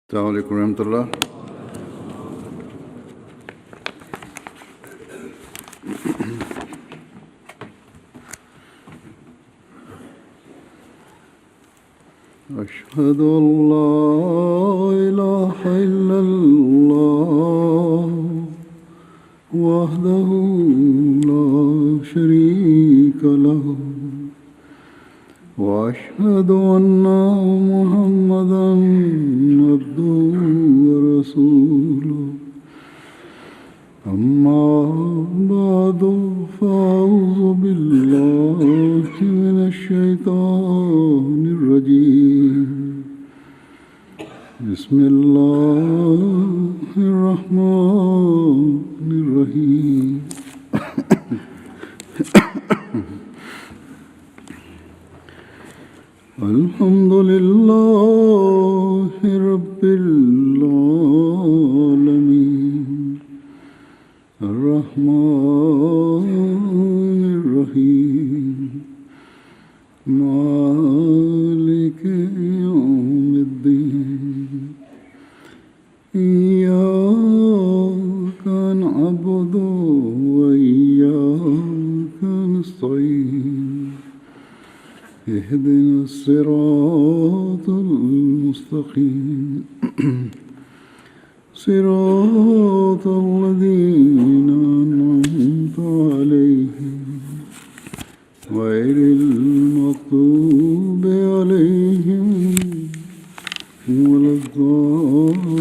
السلام عليكم ورحمة الله. أشهد أن لا إله إلا الله وحده لا شريك له وأشهد أن محمدا عبده ورسوله أما بعد فأعوذ بالله من الشيطان الرجيم بسم الله الرحمن الرحيم الحمد لله رب العالمين الرحمن الرحيم مالك يوم الدين إياك نعبد وإياك نستعين اهدنا الصراط المستقيم صراط الذين أنعمت عليهم غير المغضوب عليهم ولا الضالين.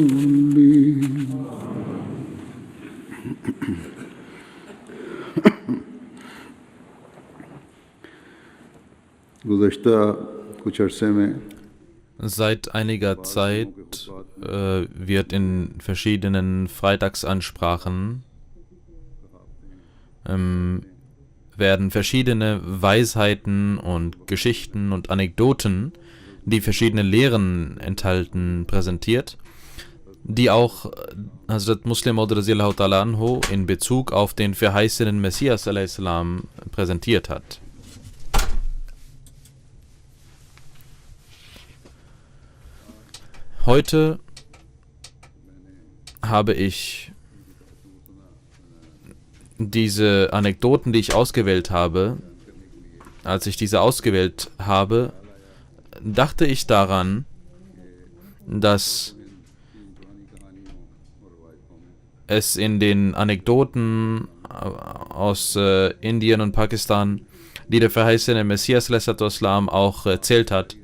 गुज़श्ता कुछ अरसे में Seit einiger Zeit wird in verschiedenen Freitagsansprachen werden verschiedene Weisheiten und Geschichten und Anekdoten, die verschiedene Lehren enthalten, präsentiert, die auch Hazrat Muslim Maud radhiyallahu ta'ala anhu in Bezug auf den verheißenen Messias a.s. präsentiert hat. Heute habe ich diese Anekdoten, die ich ausgewählt habe, als ich diese ausgewählt habe, dachte ich daran, dass es in den Anekdoten aus Indien und Pakistan, die der verheißene Messias a.s. auch erzählt hat,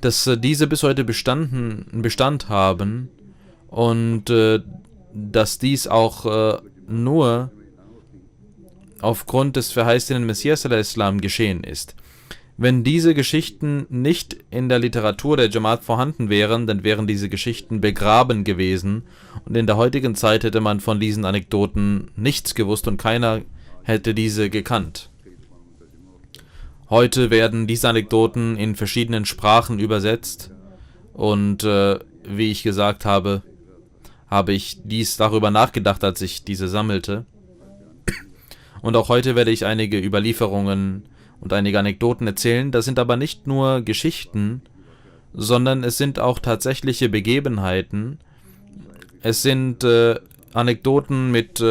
dass diese bis heute Bestand haben und dass dies auch nur aufgrund des verheißenen Messias a.s. geschehen ist. Wenn diese Geschichten nicht in der Literatur der Jamaat vorhanden wären, dann wären diese Geschichten begraben gewesen und in der heutigen Zeit hätte man von diesen Anekdoten nichts gewusst und keiner hätte diese gekannt. Heute werden diese Anekdoten in verschiedenen Sprachen übersetzt und wie ich gesagt habe, habe ich darüber nachgedacht, als ich diese sammelte. Und auch heute werde ich einige Überlieferungen und einige Anekdoten erzählen. Das sind aber nicht nur Geschichten, sondern es sind auch tatsächliche Begebenheiten. Es sind Anekdoten mit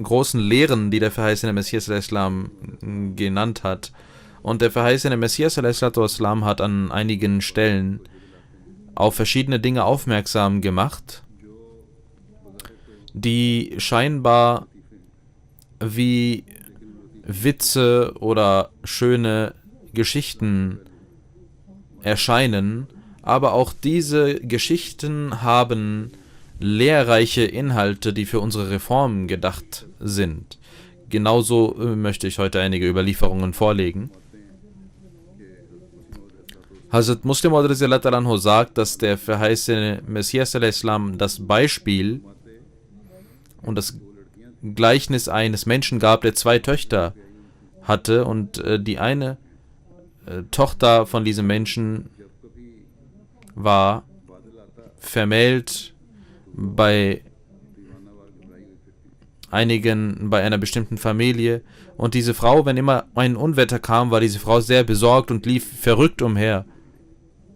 großen Lehren, die der verheißene Messias al-Islam genannt hat. Und der verheißene Messias a.s. hat an einigen Stellen auf verschiedene Dinge aufmerksam gemacht, die scheinbar wie Witze oder schöne Geschichten erscheinen, aber auch diese Geschichten haben lehrreiche Inhalte, die für unsere Reformen gedacht sind. Genauso möchte ich heute einige Überlieferungen vorlegen. Hazrat Muslim Maud radhiyallahu ta'ala anhu sagt, dass der verheißene Messias a.s. das Beispiel und das Gleichnis eines Menschen gab, der zwei Töchter hatte und die eine Tochter von diesem Menschen war vermählt bei einer bestimmten Familie und diese Frau, wenn immer ein Unwetter kam, war diese Frau sehr besorgt und lief verrückt umher.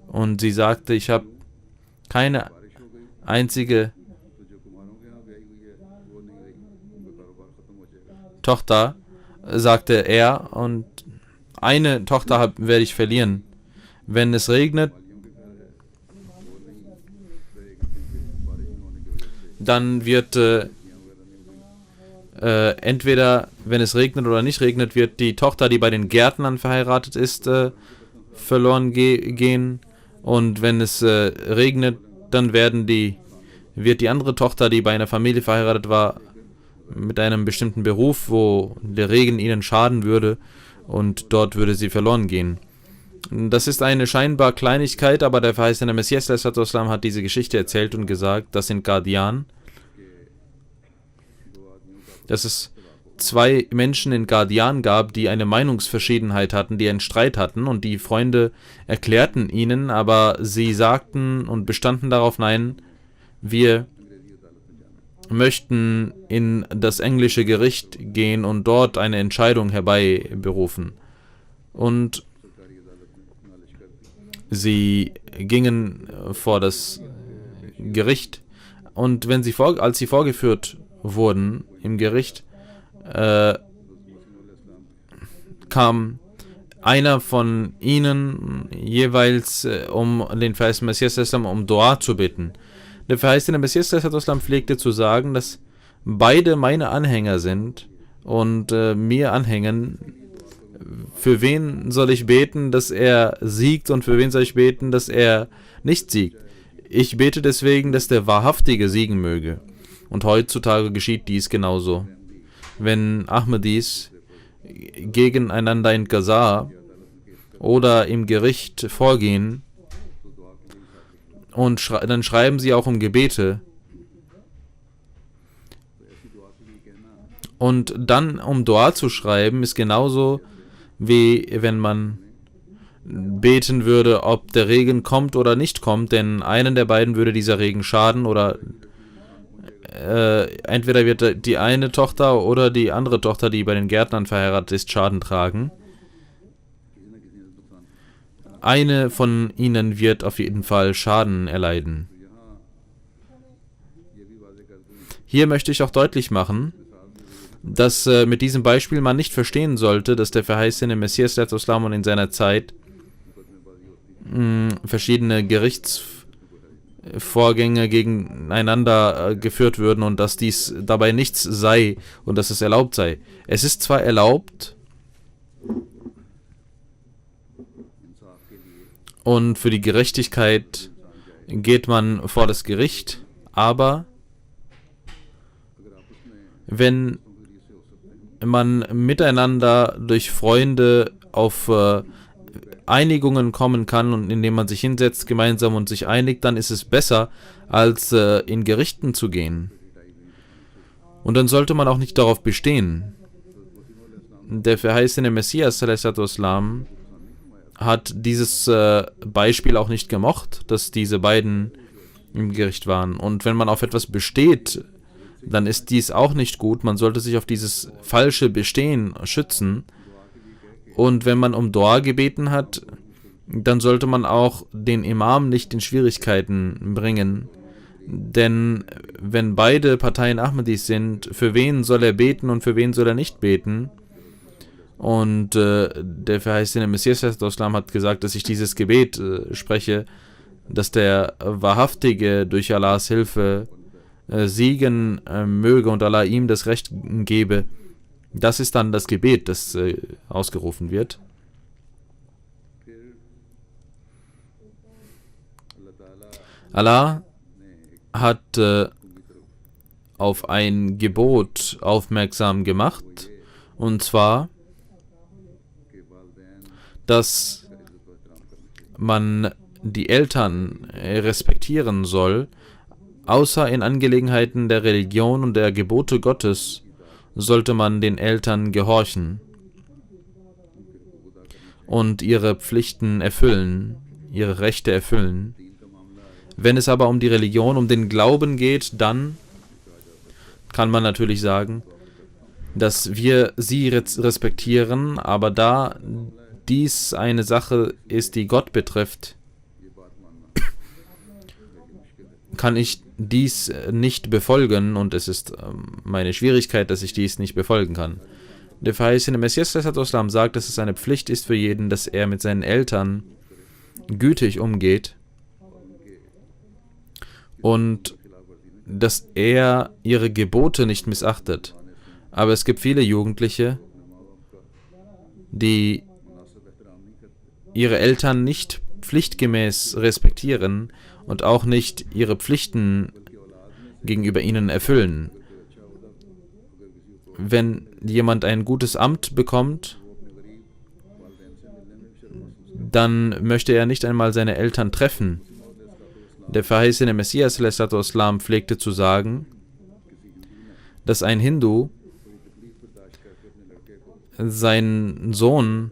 Und sie sagte, ich habe keine einzige Tochter, sagte er, und eine Tochter werde ich verlieren. Wenn es regnet, dann wird entweder, wenn es regnet oder nicht regnet, wird die Tochter, die bei den Gärtnern verheiratet ist, verloren gehen. Und wenn es regnet, dann wird die andere Tochter, die bei einer Familie verheiratet war, mit einem bestimmten Beruf, wo der Regen ihnen schaden würde, und dort würde sie verloren gehen. Das ist eine scheinbar Kleinigkeit, aber der verheißene Messias hat diese Geschichte erzählt und gesagt, dass in Qadian, dass es 2 Menschen in Qadian gab, die eine Meinungsverschiedenheit hatten, die einen Streit hatten, und die Freunde erklärten ihnen, aber sie sagten und bestanden darauf, nein, wir möchten in das englische Gericht gehen und dort eine Entscheidung herbeiberufen. Und sie gingen vor das Gericht, und als sie vorgeführt wurden im Gericht, kam einer von ihnen jeweils um den verheißenen Messias um Dua zu bitten. Der verheißene Messias pflegte zu sagen, dass beide meine Anhänger sind und mir anhängen. Für wen soll ich beten, dass er siegt, und für wen soll ich beten, dass er nicht siegt? Ich bete deswegen, dass der Wahrhaftige siegen möge. Und heutzutage geschieht dies genauso. Wenn Ahmadis gegeneinander in Gaza oder im Gericht vorgehen, und dann schreiben sie auch um Gebete. Und dann um Dua zu schreiben, ist genauso wie wenn man beten würde, ob der Regen kommt oder nicht kommt, denn einen der beiden würde dieser Regen schaden, oder entweder wird die eine Tochter oder die andere Tochter, die bei den Gärtnern verheiratet ist, Schaden tragen. Eine von ihnen wird auf jeden Fall Schaden erleiden. Hier möchte ich auch deutlich machen, dass mit diesem Beispiel man nicht verstehen sollte, dass der verheißene Messias und in seiner Zeit verschiedene Gerichtsvorgänge gegeneinander geführt würden und dass dies dabei nichts sei und dass es erlaubt sei. Es ist zwar erlaubt, und für die Gerechtigkeit geht man vor das Gericht, aber wenn man miteinander durch Freunde auf Einigungen kommen kann und indem man sich hinsetzt gemeinsam und sich einigt, dann ist es besser, als in Gerichten zu gehen. Und dann sollte man auch nicht darauf bestehen. Der verheißene Messias hat dieses Beispiel auch nicht gemocht, dass diese beiden im Gericht waren. Und wenn man auf etwas besteht, dann ist dies auch nicht gut. Man sollte sich auf dieses falsche Bestehen schützen. Und wenn man um Dua gebeten hat, dann sollte man auch den Imam nicht in Schwierigkeiten bringen. Denn wenn beide Parteien Ahmadis sind, für wen soll er beten und für wen soll er nicht beten? Und der verheißene Messias hat gesagt, dass ich dieses Gebet spreche, dass der Wahrhaftige durch Allahs Hilfe siegen möge und Allah ihm das Recht gebe. Das ist dann das Gebet, das ausgerufen wird. Allah hat auf ein Gebot aufmerksam gemacht, und zwar, dass man die Eltern respektieren soll, außer in Angelegenheiten der Religion und der Gebote Gottes sollte man den Eltern gehorchen und ihre Pflichten erfüllen, ihre Rechte erfüllen. Wenn es aber um die Religion, um den Glauben geht, dann kann man natürlich sagen, dass wir sie respektieren, aber da dies eine Sache ist, die Gott betrifft, kann ich dies nicht befolgen und es ist meine Schwierigkeit, dass ich dies nicht befolgen kann. Der verheißene Messias sagt, dass es eine Pflicht ist für jeden, dass er mit seinen Eltern gütig umgeht und dass er ihre Gebote nicht missachtet. Aber es gibt viele Jugendliche, die ihre Eltern nicht pflichtgemäß respektieren und auch nicht ihre Pflichten gegenüber ihnen erfüllen. Wenn jemand ein gutes Amt bekommt, dann möchte er nicht einmal seine Eltern treffen. Der verheißene Messias pflegte zu sagen, dass ein Hindu seinen Sohn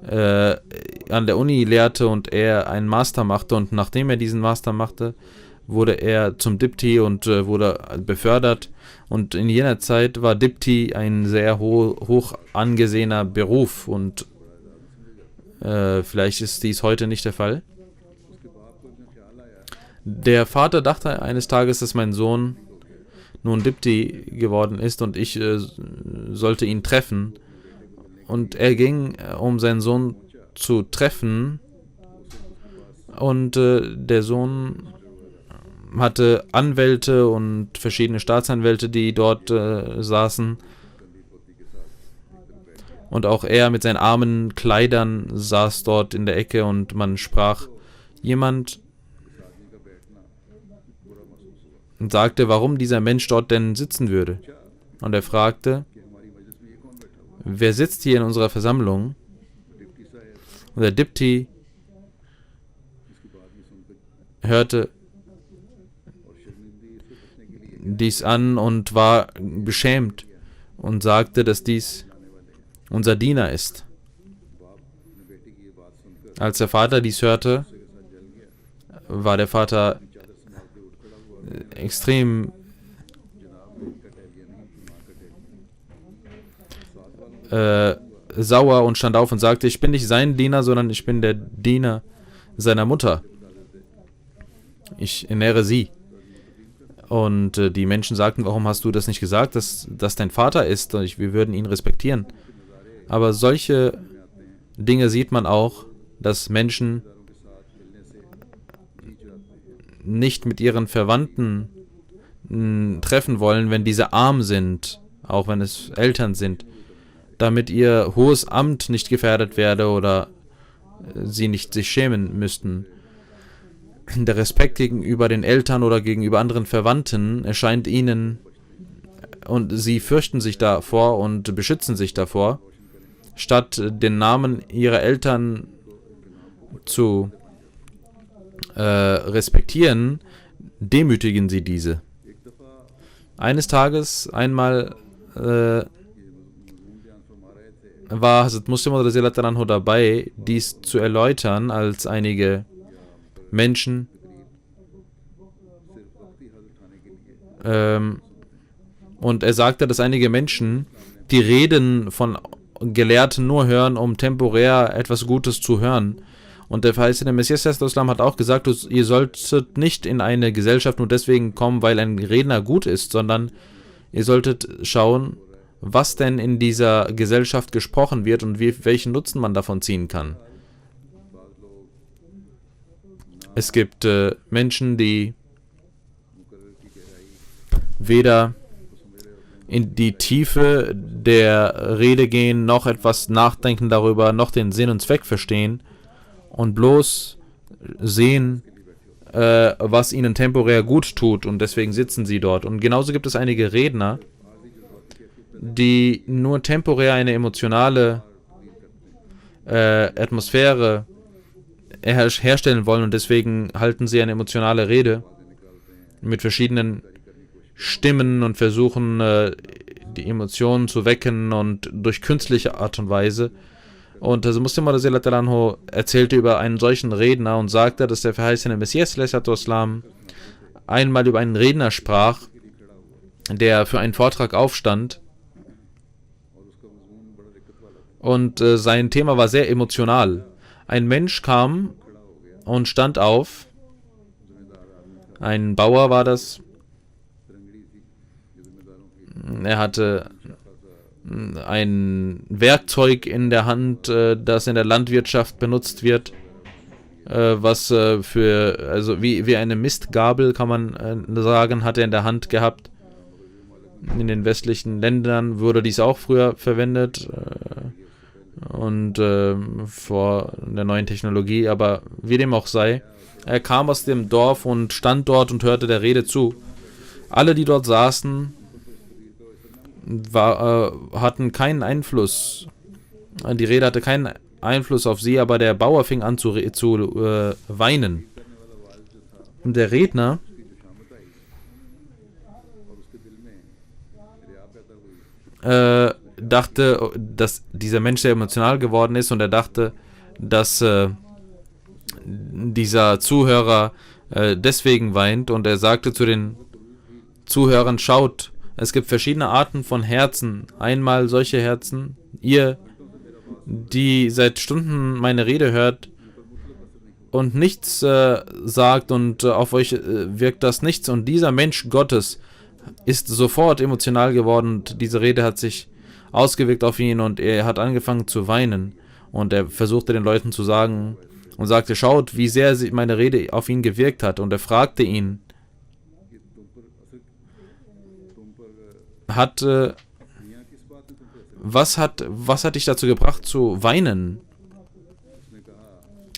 an der Uni lehrte und er einen Master machte, und nachdem er diesen Master machte, wurde er zum Dipti und wurde befördert, und in jener Zeit war Dipti ein sehr hoch angesehener Beruf, und vielleicht ist dies heute nicht der Fall. Der Vater dachte eines Tages, dass mein Sohn nun Dipti geworden ist und ich sollte ihn treffen. Und er ging, um seinen Sohn zu treffen. Und der Sohn hatte Anwälte und verschiedene Staatsanwälte, die dort saßen. Und auch er mit seinen armen Kleidern saß dort in der Ecke und man sprach. Jemand sagte, warum dieser Mensch dort denn sitzen würde. Und er fragte, wer sitzt hier in unserer Versammlung? Und der Dipti hörte dies an und war beschämt und sagte, dass dies unser Diener ist. Als der Vater dies hörte, war der Vater extrem sauer und stand auf und sagte, ich bin nicht sein Diener, sondern ich bin der Diener seiner Mutter. Ich ernähre sie. Und die Menschen sagten, warum hast du das nicht gesagt, dass das dein Vater ist? Wir würden ihn respektieren. Aber solche Dinge sieht man auch, dass Menschen nicht mit ihren Verwandten treffen wollen, wenn diese arm sind, auch wenn es Eltern sind, damit ihr hohes Amt nicht gefährdet werde oder sie nicht sich schämen müssten. Der Respekt gegenüber den Eltern oder gegenüber anderen Verwandten erscheint ihnen, und sie fürchten sich davor und beschützen sich davor, statt den Namen ihrer Eltern zu respektieren, demütigen sie diese. Eines Tages einmal war Hazrat Muslim Maud dabei, dies zu erläutern, als einige Menschen und er sagte, dass einige Menschen die Reden von Gelehrten nur hören, um temporär etwas Gutes zu hören. Und der verheißene Messias hat auch gesagt, ihr solltet nicht in eine Gesellschaft nur deswegen kommen, weil ein Redner gut ist, sondern ihr solltet schauen, was denn in dieser Gesellschaft gesprochen wird und welchen Nutzen man davon ziehen kann. Es gibt Menschen, die weder in die Tiefe der Rede gehen, noch etwas nachdenken darüber, noch den Sinn und Zweck verstehen und bloß sehen, was ihnen temporär gut tut, und deswegen sitzen sie dort. Und genauso gibt es einige Redner, die nur temporär eine emotionale Atmosphäre herstellen wollen, und deswegen halten sie eine emotionale Rede mit verschiedenen Stimmen und versuchen, die Emotionen zu wecken und durch künstliche Art und Weise. Und also Muslim erzählte über einen solchen Redner und sagte, dass der verheißene Messias einmal über einen Redner sprach, der für einen Vortrag aufstand, und sein Thema war sehr emotional. Ein Mensch kam und stand auf Ein Bauer war das. Er hatte ein Werkzeug in der Hand, das in der Landwirtschaft benutzt wird, was also wie eine Mistgabel, kann man sagen, hat er in der Hand gehabt. In den westlichen Ländern wurde dies auch früher verwendet und vor der neuen Technologie, aber wie dem auch sei, er kam aus dem Dorf und stand dort und hörte der Rede zu. Alle, die dort saßen, hatten keinen Einfluss. Die Rede hatte keinen Einfluss auf sie, aber der Bauer fing an zu weinen. Und der Redner dachte, dass dieser Mensch sehr emotional geworden ist, und er dachte, dass dieser Zuhörer deswegen weint, und er sagte zu den Zuhörern: Schaut, es gibt verschiedene Arten von Herzen. Einmal solche Herzen, ihr, die seit Stunden meine Rede hört und nichts sagt, und auf euch wirkt das nichts, und dieser Mensch Gottes ist sofort emotional geworden, und diese Rede hat sich ausgewirkt auf ihn, und er hat angefangen zu weinen, und er versuchte den Leuten zu sagen und sagte: Schaut, wie sehr meine Rede auf ihn gewirkt hat. Und er fragte ihn, was hat dich dazu gebracht zu weinen?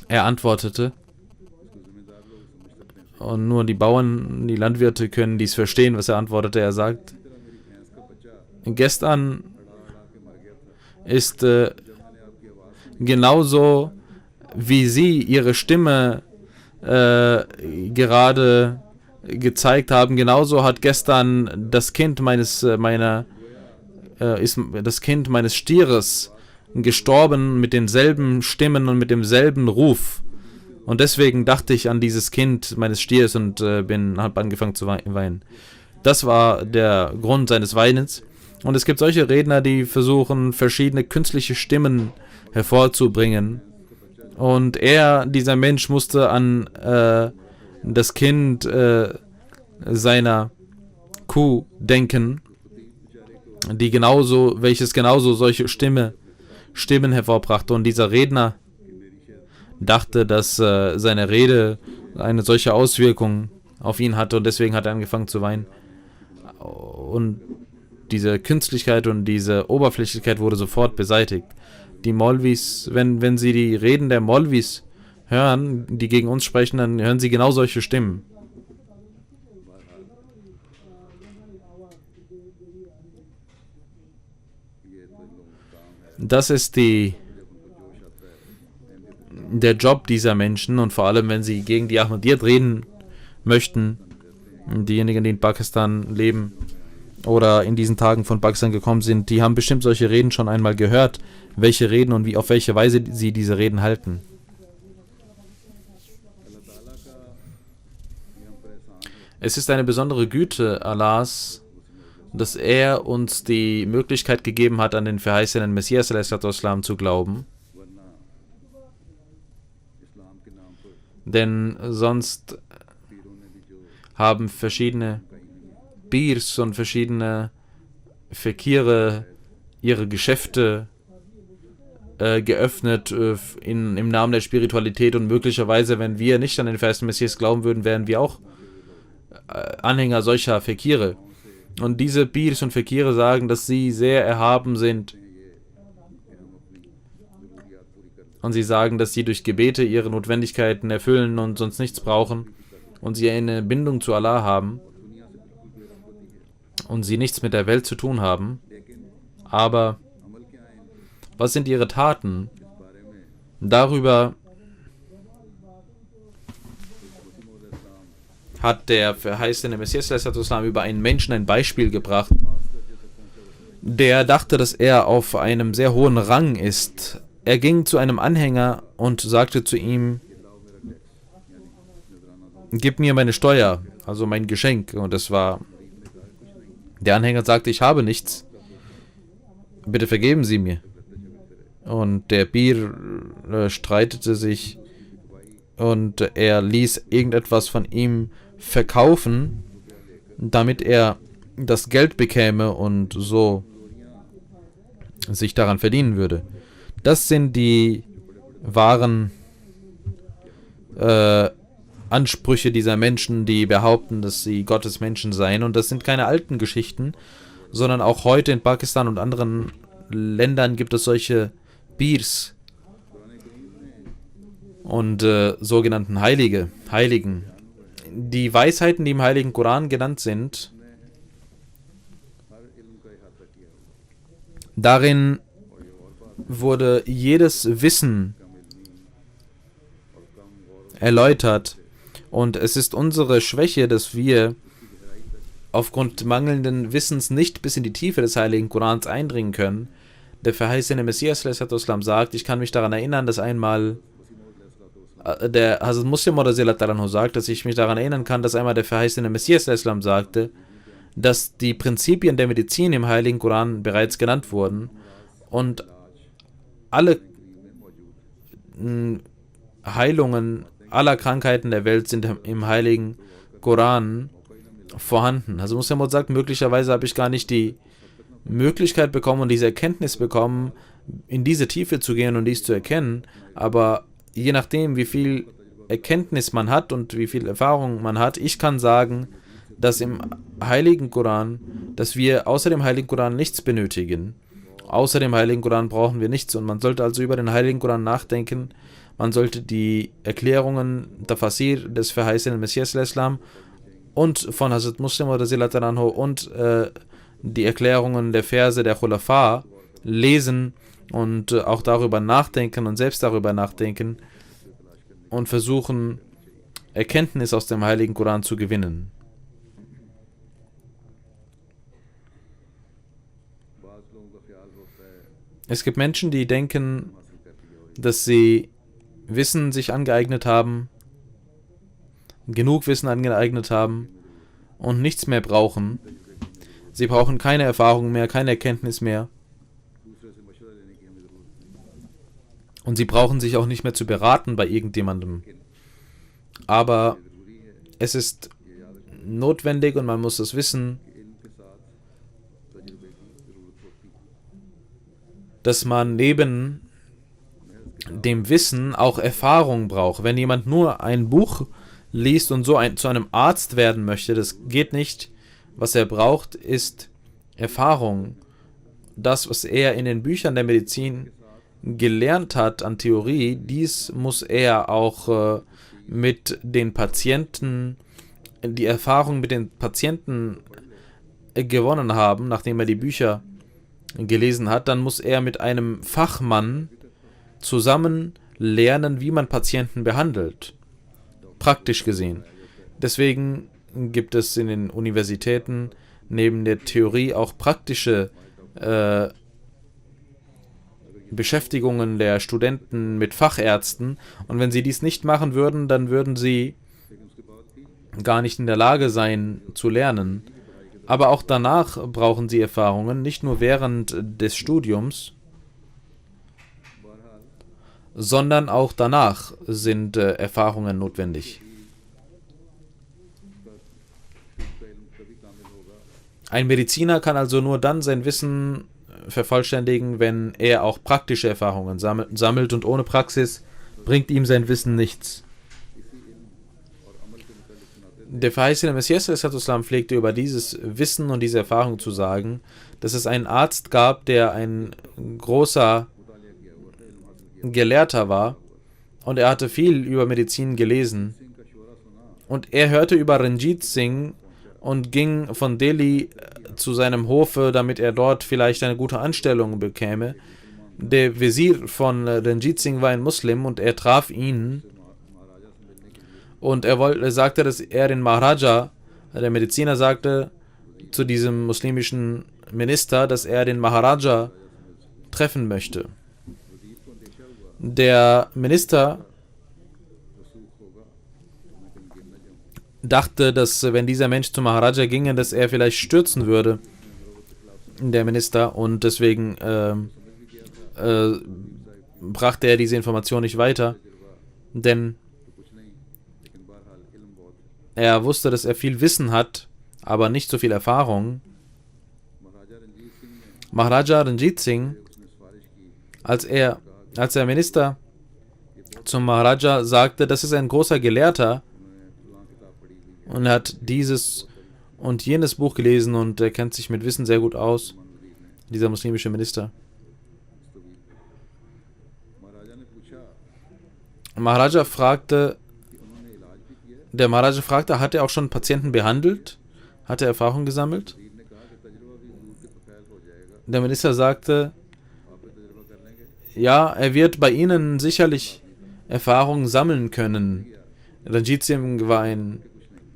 Er antwortete, und nur die Bauern, die Landwirte können dies verstehen, was er antwortete. Er sagt: Gestern ist genauso, wie Sie Ihre Stimme gerade gezeigt haben, genauso hat gestern das Kind meines Stieres gestorben mit denselben Stimmen und mit demselben Ruf. Und deswegen dachte ich an dieses Kind meines Stiers und habe angefangen zu weinen. Das war der Grund seines Weinens. Und es gibt solche Redner, die versuchen, verschiedene künstliche Stimmen hervorzubringen. Und dieser Mensch, musste an das Kind seiner Kuh denken, welches genauso solche Stimmen hervorbrachte. Und dieser Redner dachte, dass seine Rede eine solche Auswirkung auf ihn hatte, und deswegen hat er angefangen zu weinen. Und diese Künstlichkeit und diese Oberflächlichkeit wurde sofort beseitigt. Die Molvis, wenn sie die Reden der Molvis hören, die gegen uns sprechen, dann hören sie genau solche Stimmen. Das ist der Job dieser Menschen, und vor allem, wenn sie gegen die Ahmadiyyat reden möchten, diejenigen, die in Pakistan leben oder in diesen Tagen von Pakistan gekommen sind, die haben bestimmt solche Reden schon einmal gehört, welche Reden und auf welche Weise sie diese Reden halten. Es ist eine besondere Güte Allahs, dass er uns die Möglichkeit gegeben hat, an den verheißenen Messias a.s. zu glauben. Denn sonst haben verschiedene Pirs und verschiedene Fakire ihre Geschäfte geöffnet im Namen der Spiritualität, und möglicherweise, wenn wir nicht an den verheißenen Messias glauben würden, wären wir auch Anhänger solcher Fakire. Und diese Pirs und Fakire sagen, dass sie sehr erhaben sind. Und sie sagen, dass sie durch Gebete ihre Notwendigkeiten erfüllen und sonst nichts brauchen. Und sie eine Bindung zu Allah haben. Und sie nichts mit der Welt zu tun haben. Aber was sind ihre Taten? Darüber hat der verheißene Messias über einen Menschen ein Beispiel gebracht, der dachte, dass er auf einem sehr hohen Rang ist. Er ging zu einem Anhänger und sagte zu ihm: Gib mir meine Steuer, also mein Geschenk. Und der Anhänger sagte: Ich habe nichts, bitte vergeben Sie mir. Und der Pir streitete sich, und er ließ irgendetwas von ihm verkaufen, damit er das Geld bekäme und so sich daran verdienen würde. Das sind die wahren Ansprüche dieser Menschen, die behaupten, dass sie Gottes Menschen seien. Und das sind keine alten Geschichten, sondern auch heute in Pakistan und anderen Ländern gibt es solche Pirs und sogenannten Heiligen. Die Weisheiten, die im Heiligen Koran genannt sind, darin wurde jedes Wissen erläutert. Und es ist unsere Schwäche, dass wir aufgrund mangelnden Wissens nicht bis in die Tiefe des Heiligen Korans eindringen können. Der verheißene Messias sagt, ich kann mich daran erinnern, dass einmal der Hazrat Muslim sagt, dass ich mich daran erinnern kann, dass einmal der verheißene Messias sagte, dass die Prinzipien der Medizin im Heiligen Koran bereits genannt wurden und alle Heilungen aller Krankheiten der Welt sind im Heiligen Koran vorhanden. Also Muslim sagt, möglicherweise habe ich gar nicht die Möglichkeit bekommen und diese Erkenntnis bekommen, in diese Tiefe zu gehen und dies zu erkennen, aber je nachdem, wie viel Erkenntnis man hat und wie viel Erfahrung man hat, ich kann sagen, dass im Heiligen Koran, dass wir außer dem Heiligen Koran nichts benötigen. Außer dem Heiligen Koran brauchen wir nichts und man sollte also über den Heiligen Koran nachdenken. Man sollte die Erklärungen, Tafasir des verheißenen Messias und von Hazrat Muslim und die Erklärungen der Verse der Khulafa lesen und auch darüber nachdenken und selbst darüber nachdenken und versuchen, Erkenntnis aus dem Heiligen Koran zu gewinnen. Es gibt Menschen, die denken, dass sie Wissen sich angeeignet haben, genug Wissen angeeignet haben und nichts mehr brauchen. Sie brauchen keine Erfahrung mehr, keine Erkenntnis mehr. Und sie brauchen sich auch nicht mehr zu beraten bei irgendjemandem. Aber es ist notwendig und man muss es wissen, dass man neben dem Wissen auch Erfahrung braucht. Wenn jemand nur ein Buch liest und so zu einem Arzt werden möchte, das geht nicht. Was er braucht, ist Erfahrung. Das, was er in den Büchern der Medizin gelernt hat an Theorie, dies muss er auch mit den Patienten, die Erfahrung mit den Patienten gewonnen haben, nachdem er die Bücher gelesen hat. Dann muss er mit einem Fachmann zusammen lernen, wie man Patienten behandelt. Praktisch gesehen. Deswegen gibt es in den Universitäten neben der Theorie auch praktische Beschäftigungen der Studenten mit Fachärzten. Und wenn sie dies nicht machen würden, dann würden sie gar nicht in der Lage sein zu lernen. Aber auch danach brauchen sie Erfahrungen, nicht nur während des Studiums, sondern auch danach sind Erfahrungen notwendig. Ein Mediziner kann also nur dann sein Wissen vervollständigen, wenn er auch praktische Erfahrungen sammelt und ohne Praxis bringt ihm sein Wissen nichts. Der verheißene Messias pflegte über dieses Wissen und diese Erfahrung zu sagen, dass es einen Arzt gab, der ein großer Gelehrter war und er hatte viel über Medizin gelesen und er hörte über Ranjit Singh und ging von Delhi zu seinem Hofe, damit er dort vielleicht eine gute Anstellung bekäme. Der Wesir von Ranjit Singh war ein Muslim und er traf ihn und er sagte, dass er den Maharaja, der Mediziner sagte zu diesem muslimischen Minister, dass er den Maharaja treffen möchte. Der Minister dachte, dass wenn dieser Mensch zum Maharaja ginge, dass er vielleicht stürzen würde, der Minister, und deswegen brachte er diese Information nicht weiter, denn Er wusste, dass er viel Wissen hat, aber nicht so viel Erfahrung. Maharaja Ranjit Singh, als der Minister zum Maharaja sagte, das ist ein großer Gelehrter und er hat dieses und jenes Buch gelesen und er kennt sich mit Wissen sehr gut aus, dieser muslimische Minister. Der Maharaja fragte, hat er auch schon Patienten behandelt? Hat er Erfahrung gesammelt? Der Minister sagte, ja, er wird bei Ihnen sicherlich Erfahrungen sammeln können. Ranjit Singh war ein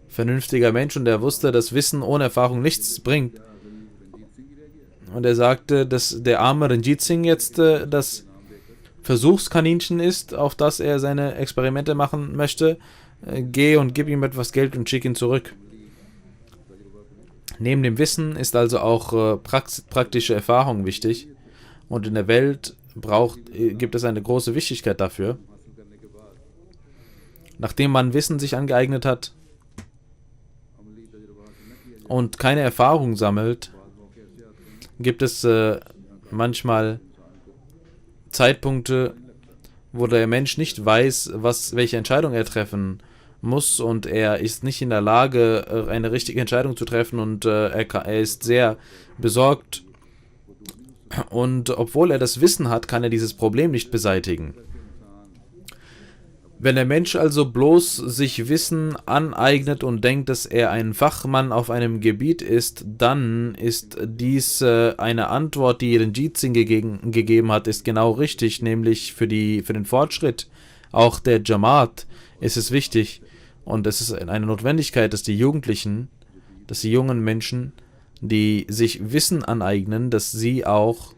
vernünftiger Mensch und er wusste, dass Wissen ohne Erfahrung nichts bringt. Und er sagte, dass der arme Ranjit Singh jetzt das Versuchskaninchen ist, auf das er seine Experimente machen möchte. Geh und gib ihm etwas Geld und schick ihn zurück. Neben dem Wissen ist also auch praktische Erfahrung wichtig. Und in der Welt gibt es eine große Wichtigkeit dafür. Nachdem man Wissen sich angeeignet hat und keine Erfahrung sammelt, gibt es manchmal Zeitpunkte, wo der Mensch nicht weiß, welche Entscheidung er treffen muss und er ist nicht in der Lage, eine richtige Entscheidung zu treffen und er ist sehr besorgt und obwohl er das Wissen hat, kann er dieses Problem nicht beseitigen. Wenn der Mensch also bloß sich Wissen aneignet und denkt, dass er ein Fachmann auf einem Gebiet ist, dann ist dies eine Antwort, die Ranjit Singh gegeben hat, ist genau richtig, nämlich für den Fortschritt auch der Jamaat ist es wichtig und es ist eine Notwendigkeit, dass die jungen Menschen, die sich Wissen aneignen, dass sie auch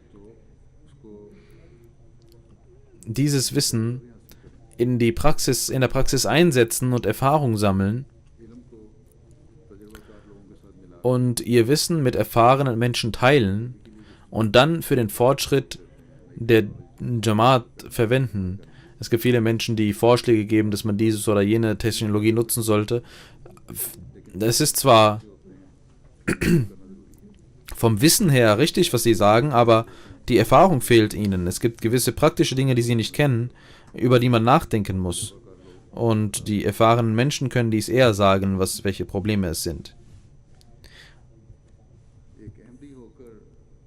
dieses Wissen in der Praxis einsetzen und Erfahrung sammeln und ihr Wissen mit erfahrenen Menschen teilen und dann für den Fortschritt der Jamaat verwenden. Es gibt viele Menschen, die Vorschläge geben, dass man dieses oder jene Technologie nutzen sollte. Es ist zwar vom Wissen her richtig, was sie sagen, aber die Erfahrung fehlt ihnen. Es gibt gewisse praktische Dinge, die sie nicht kennen, über die man nachdenken muss. Und die erfahrenen Menschen können dies eher sagen, welche Probleme es sind.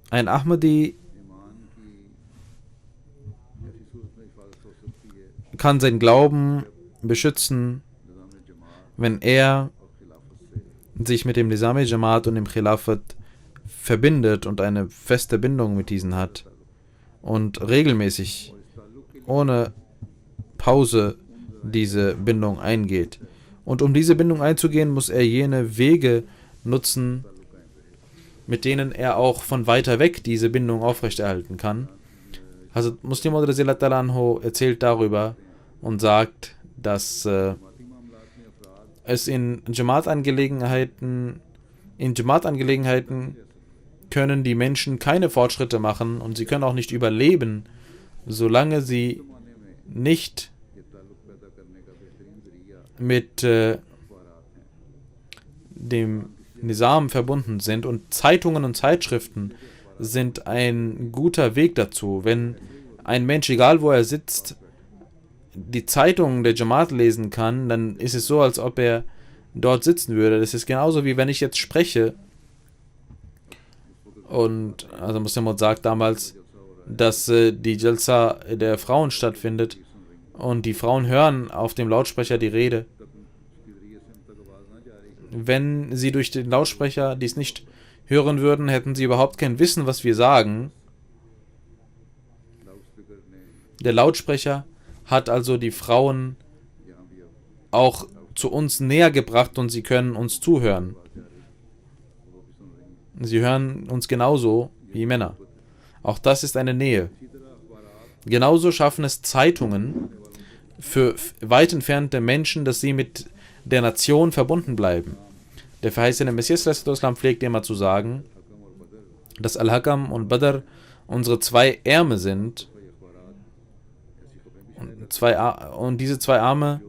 Ein Ahmadi kann seinen Glauben beschützen, wenn er sich mit dem Nizam-e Jamaat und dem Khilafat verbindet und eine feste Bindung mit diesen hat und regelmäßig ohne Pause diese Bindung eingeht. Und um diese Bindung einzugehen, muss er jene Wege nutzen, mit denen er auch von weiter weg diese Bindung aufrechterhalten kann. Hazrat Muslim Maud radhiyallahu ta'ala anhu erzählt darüber und sagt, dass es in Jamaat-Angelegenheiten können die Menschen keine Fortschritte machen und sie können auch nicht überleben, solange sie nicht mit dem Nizam verbunden sind. Und Zeitungen und Zeitschriften sind ein guter Weg dazu. Wenn ein Mensch, egal wo er sitzt, die Zeitungen der Jamaat lesen kann, dann ist es so, als ob er dort sitzen würde. Das ist genauso wie wenn ich jetzt spreche. Und also Muslim Maud sagt damals, dass die Jalsa der Frauen stattfindet und die Frauen hören auf dem Lautsprecher die Rede. Wenn sie durch den Lautsprecher dies nicht hören würden, hätten sie überhaupt kein Wissen, was wir sagen. Der Lautsprecher hat also die Frauen auch zu uns näher gebracht und sie können uns zuhören. Sie hören uns genauso wie Männer. Auch das ist eine Nähe. Genauso schaffen es Zeitungen für weit entfernte Menschen, dass sie mit der Nation verbunden bleiben. Der verheißene Messias pflegt immer zu sagen, dass Al-Hakam und Badr unsere zwei Ärme sind. Und diese zwei Arme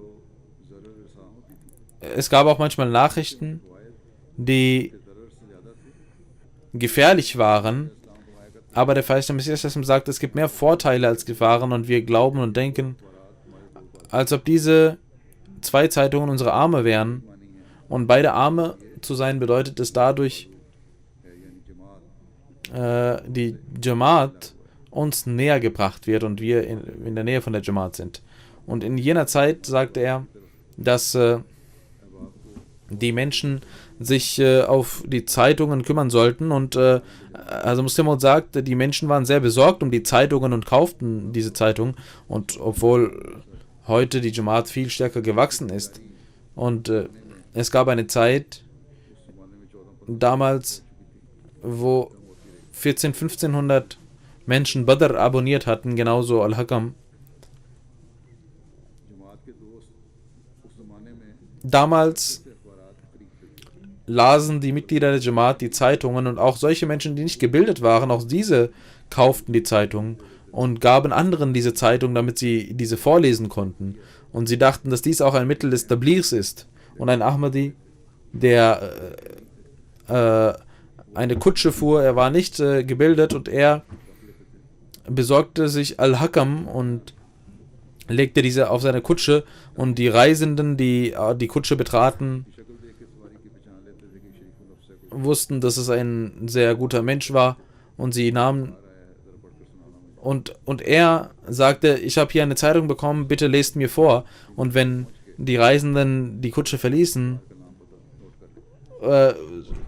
es gab auch manchmal Nachrichten, die gefährlich waren, aber der verheißene Messias sagt, es gibt mehr Vorteile als Gefahren und wir glauben und denken, als ob diese zwei Zeitungen unsere Arme wären. Und beide Arme zu sein bedeutet es dadurch, die Jamaat uns näher gebracht wird und wir in der Nähe von der Jamaat sind. Und in jener Zeit sagte er, dass die Menschen sich auf die Zeitungen kümmern sollten und also Muslim sagt, die Menschen waren sehr besorgt um die Zeitungen und kauften diese Zeitungen und obwohl heute die Jamaat viel stärker gewachsen ist und es gab eine Zeit damals, wo 1500 Menschen Badr abonniert hatten, genauso Al-Hakam. Damals lasen die Mitglieder der Jamaat die Zeitungen und auch solche Menschen, die nicht gebildet waren, auch diese kauften die Zeitungen und gaben anderen diese Zeitung, damit sie diese vorlesen konnten. Und sie dachten, dass dies auch ein Mittel des Tablighs ist. Und ein Ahmadi, der eine Kutsche fuhr, er war nicht gebildet und er besorgte sich Al-Hakam und legte diese auf seine Kutsche und die Reisenden, die die Kutsche betraten, wussten, dass es ein sehr guter Mensch war und sie nahmen und er sagte, ich habe hier eine Zeitung bekommen, bitte lest mir vor. Und wenn die Reisenden die Kutsche verließen,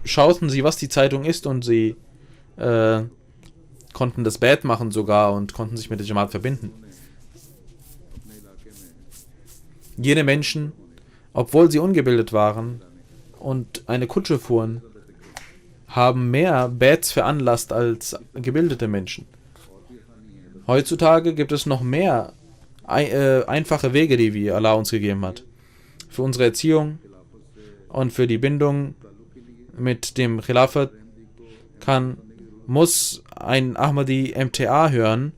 schauten sie, was die Zeitung ist und sie konnten das Bad machen sogar und konnten sich mit der Jamaat verbinden. Jene Menschen, obwohl sie ungebildet waren und eine Kutsche fuhren, haben mehr Bads veranlasst als gebildete Menschen. Heutzutage gibt es noch mehr einfache Wege, die wir Allah uns gegeben hat. Für unsere Erziehung und für die Bindung mit dem Khilafat muss ein Ahmadi MTA hören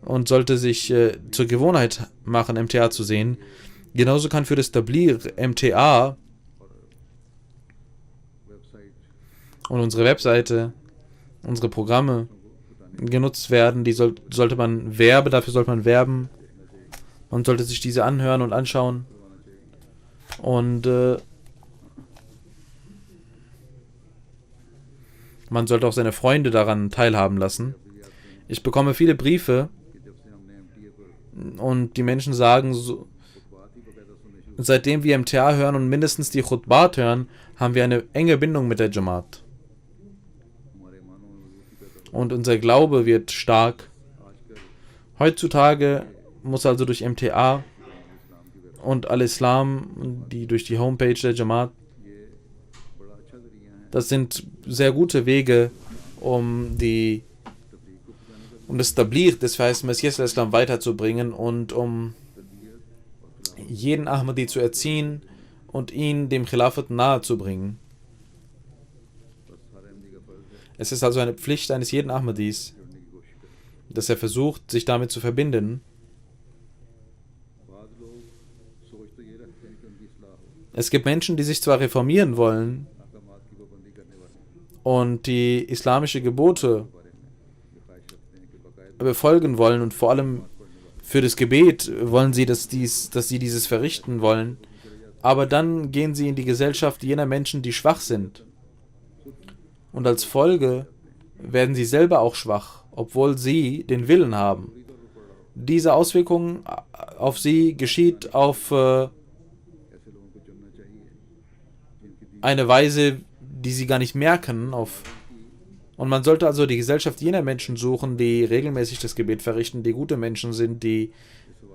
und sollte sich zur Gewohnheit machen, MTA zu sehen. Genauso kann für das Tabligh MTA und unsere Webseite, unsere Programme genutzt werden. Die sollte man dafür sollte man werben. Man sollte sich diese anhören und anschauen. Und man sollte auch seine Freunde daran teilhaben lassen. Ich bekomme viele Briefe und die Menschen sagen, seitdem wir MTA hören und mindestens die Khutbat hören, haben wir eine enge Bindung mit der Jamaat. Und unser Glaube wird stark. Heutzutage muss also durch MTA und Al-Islam, die durch die Homepage der Jamaat, das sind sehr gute Wege, um das Tabligh des verheißten Messias Islam weiterzubringen und um jeden Ahmadi zu erziehen und ihn dem Khilafat nahe zu bringen. Es ist also eine Pflicht eines jeden Ahmadis, dass er versucht, sich damit zu verbinden. Es gibt Menschen, die sich zwar reformieren wollen und die islamische Gebote befolgen wollen und vor allem für das Gebet wollen sie, dass sie dieses verrichten wollen, aber dann gehen sie in die Gesellschaft jener Menschen, die schwach sind. Und als Folge werden sie selber auch schwach, obwohl sie den Willen haben. Diese Auswirkung auf sie geschieht auf eine Weise, die sie gar nicht merken. Und man sollte also die Gesellschaft jener Menschen suchen, die regelmäßig das Gebet verrichten, die gute Menschen sind, die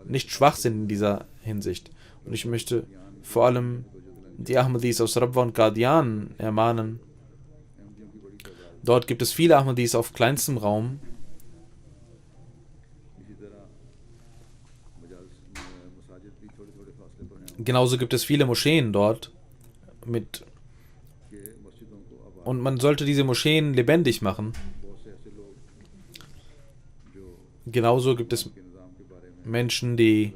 nicht schwach sind in dieser Hinsicht. Und ich möchte vor allem die Ahmadis aus Rabwa und Qadian ermahnen. Dort gibt es viele Ahmadis auf kleinstem Raum. Genauso gibt es viele Moscheen dort. Und man sollte diese Moscheen lebendig machen. Genauso gibt es Menschen, die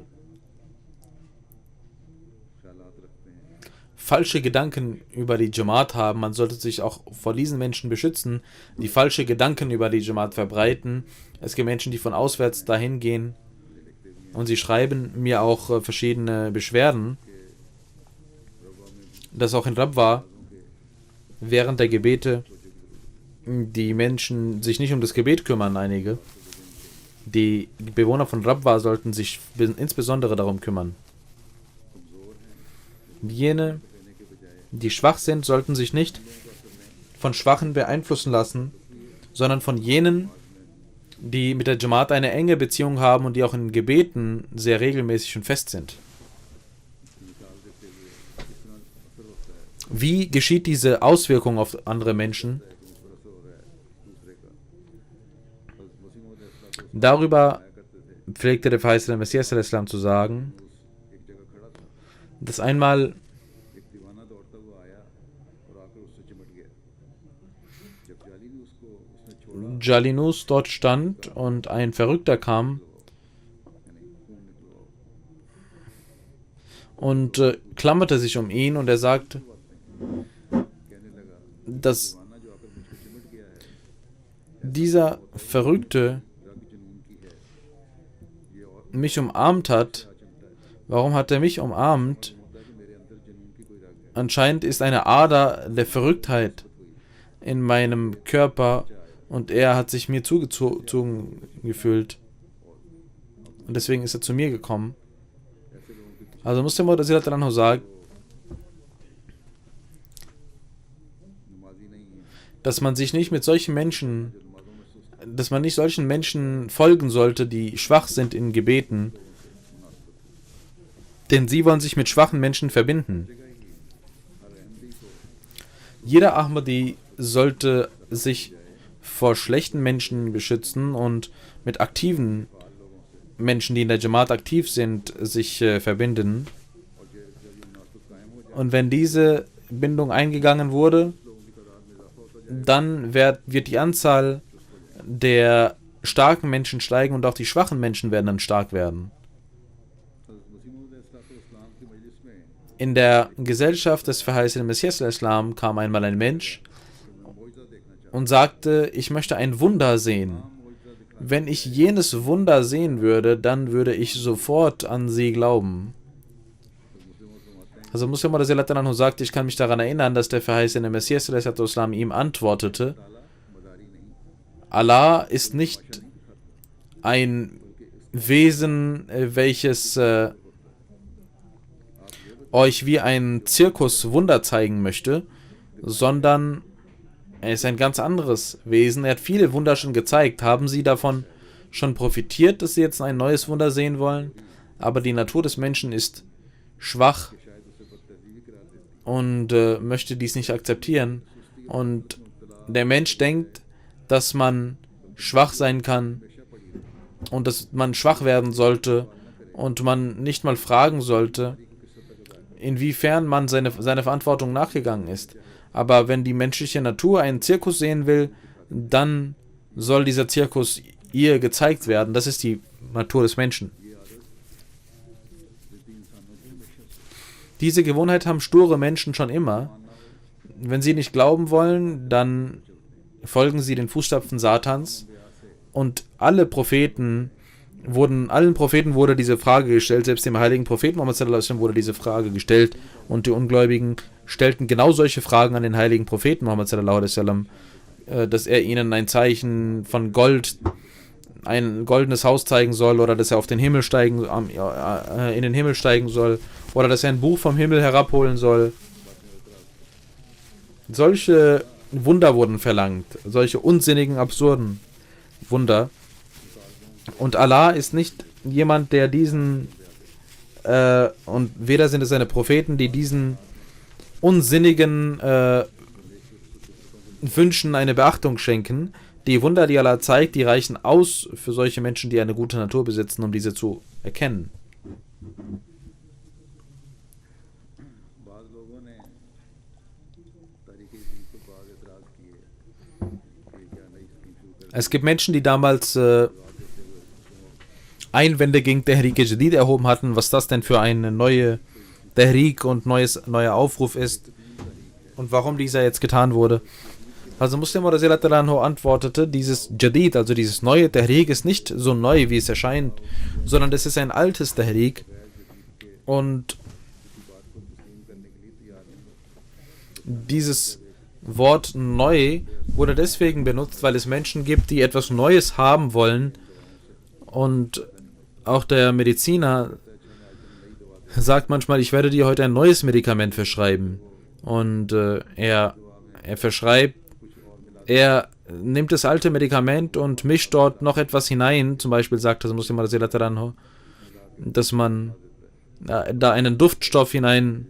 falsche Gedanken über die Jamaat haben. Man sollte sich auch vor diesen Menschen beschützen, die falsche Gedanken über die Jamaat verbreiten. Es gibt Menschen, die von auswärts dahin gehen und sie schreiben mir auch verschiedene Beschwerden, dass auch in Rabwa während der Gebete die Menschen sich nicht um das Gebet kümmern, einige. Die Bewohner von Rabwa sollten sich insbesondere darum kümmern. Jene, die schwach sind, sollten sich nicht von Schwachen beeinflussen lassen, sondern von jenen, die mit der Jamaat eine enge Beziehung haben und die auch in Gebeten sehr regelmäßig und fest sind. Wie geschieht diese Auswirkung auf andere Menschen? Darüber pflegte der verheißene Messias al-Islam zu sagen, dass einmal Jalinus dort stand und ein Verrückter kam und klammerte sich um ihn und er sagt, dass dieser Verrückte mich umarmt hat. Warum hat er mich umarmt? Anscheinend ist eine Ader der Verrücktheit in meinem Körper und er hat sich mir zugezogen gefühlt. Und deswegen ist er zu mir gekommen. Also Muslim Mu'tazila sagt, dass man sich nicht mit solchen Menschen, dass man nicht solchen Menschen folgen sollte, die schwach sind in Gebeten, denn sie wollen sich mit schwachen Menschen verbinden. Jeder Ahmadi sollte sich vor schlechten Menschen beschützen und mit aktiven Menschen, die in der Jamaat aktiv sind, sich verbinden. Und wenn diese Bindung eingegangen wurde, dann wird die Anzahl der starken Menschen steigen und auch die schwachen Menschen werden dann stark werden. In der Gesellschaft des verheißenen Messias al-Islam kam einmal ein Mensch und sagte, ich möchte ein Wunder sehen. Wenn ich jenes Wunder sehen würde, dann würde ich sofort an sie glauben. Also Muslim Mu'tazila sagt, ich kann mich daran erinnern, dass der verheißene Messias al-Islam ihm antwortete, Allah ist nicht ein Wesen, welches euch wie ein Zirkus Wunder zeigen möchte, sondern er ist ein ganz anderes Wesen. Er hat viele Wunder schon gezeigt. Haben Sie davon schon profitiert, dass Sie jetzt ein neues Wunder sehen wollen? Aber die Natur des Menschen ist schwach und möchte dies nicht akzeptieren. Und der Mensch denkt, dass man schwach sein kann und dass man schwach werden sollte und man nicht mal fragen sollte, inwiefern man seine Verantwortung nachgegangen ist. Aber wenn die menschliche Natur einen Zirkus sehen will, dann soll dieser Zirkus ihr gezeigt werden. Das ist die Natur des Menschen. Diese Gewohnheit haben sture Menschen schon immer. Wenn sie nicht glauben wollen, dann folgen sie den Fußstapfen Satans. Und allen Propheten wurde diese Frage gestellt, selbst dem heiligen Propheten Muhammad sallallahu alaihi wasallam wurde diese Frage gestellt und die Ungläubigen stellten genau solche Fragen an den heiligen Propheten Muhammad sallallahu alaihi wasallam, dass er ihnen ein Zeichen von Gold, ein goldenes Haus zeigen soll oder dass er auf den Himmel in den Himmel steigen soll oder dass er ein Buch vom Himmel herabholen soll. Solche Wunder wurden verlangt, solche unsinnigen, absurden Wunder. Und Allah ist nicht jemand, der diesen, und weder sind es seine Propheten, die diesen unsinnigen Wünschen eine Beachtung schenken. Die Wunder, die Allah zeigt, die reichen aus für solche Menschen, die eine gute Natur besitzen, um diese zu erkennen. Es gibt Menschen, die damals Einwände gegen Tehrik-e-Jadid erhoben hatten, was das denn für eine neue Tahrik und neuer Aufruf ist und warum dieser jetzt getan wurde. Also Muslim Anhu antwortete, dieses Jadid, also dieses neue Tahrik, ist nicht so neu, wie es erscheint, sondern das ist ein altes Tahrik. Und dieses Wort neu wurde deswegen benutzt, weil es Menschen gibt, die etwas Neues haben wollen. Und auch der Mediziner sagt manchmal, ich werde dir heute ein neues Medikament verschreiben. Und er nimmt das alte Medikament und mischt dort noch etwas hinein. Zum Beispiel sagt das Muslim, dass man da einen Duftstoff hinein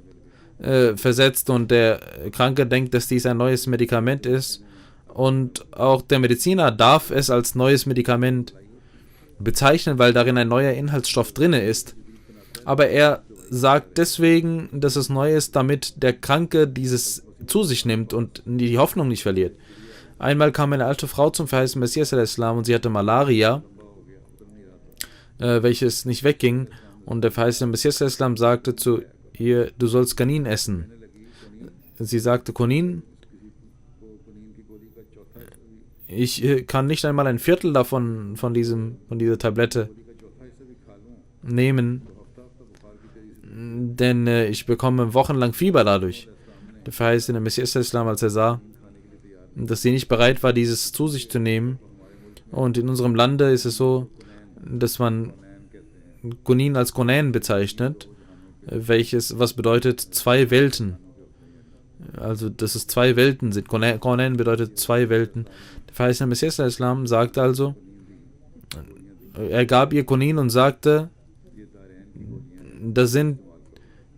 versetzt und der Kranke denkt, dass dies ein neues Medikament ist. Und auch der Mediziner darf es als neues Medikament bezeichnen, weil darin ein neuer Inhaltsstoff drin ist. Aber er sagt deswegen, dass es neu ist, damit der Kranke dieses zu sich nimmt und die Hoffnung nicht verliert. Einmal kam eine alte Frau zum verheißenen Messias al-Islam und sie hatte Malaria, welches nicht wegging. Und der verheißene Messias al-Islam sagte zu ihr, du sollst Quinin essen. Sie sagte, Quinin? Ich kann nicht einmal ein Viertel davon, von dieser Tablette nehmen, denn ich bekomme wochenlang Fieber dadurch. Der verheißene Messias al-Islam, als er sah, dass sie nicht bereit war, dieses zu sich zu nehmen. Und in unserem Lande ist es so, dass man Quinin als Qunan bezeichnet, was bedeutet zwei Welten. Also, dass es zwei Welten sind. Qunan bedeutet zwei Welten. Der verheißene Messias al-Islam sagte also, er gab ihr Quinin und sagte, das sind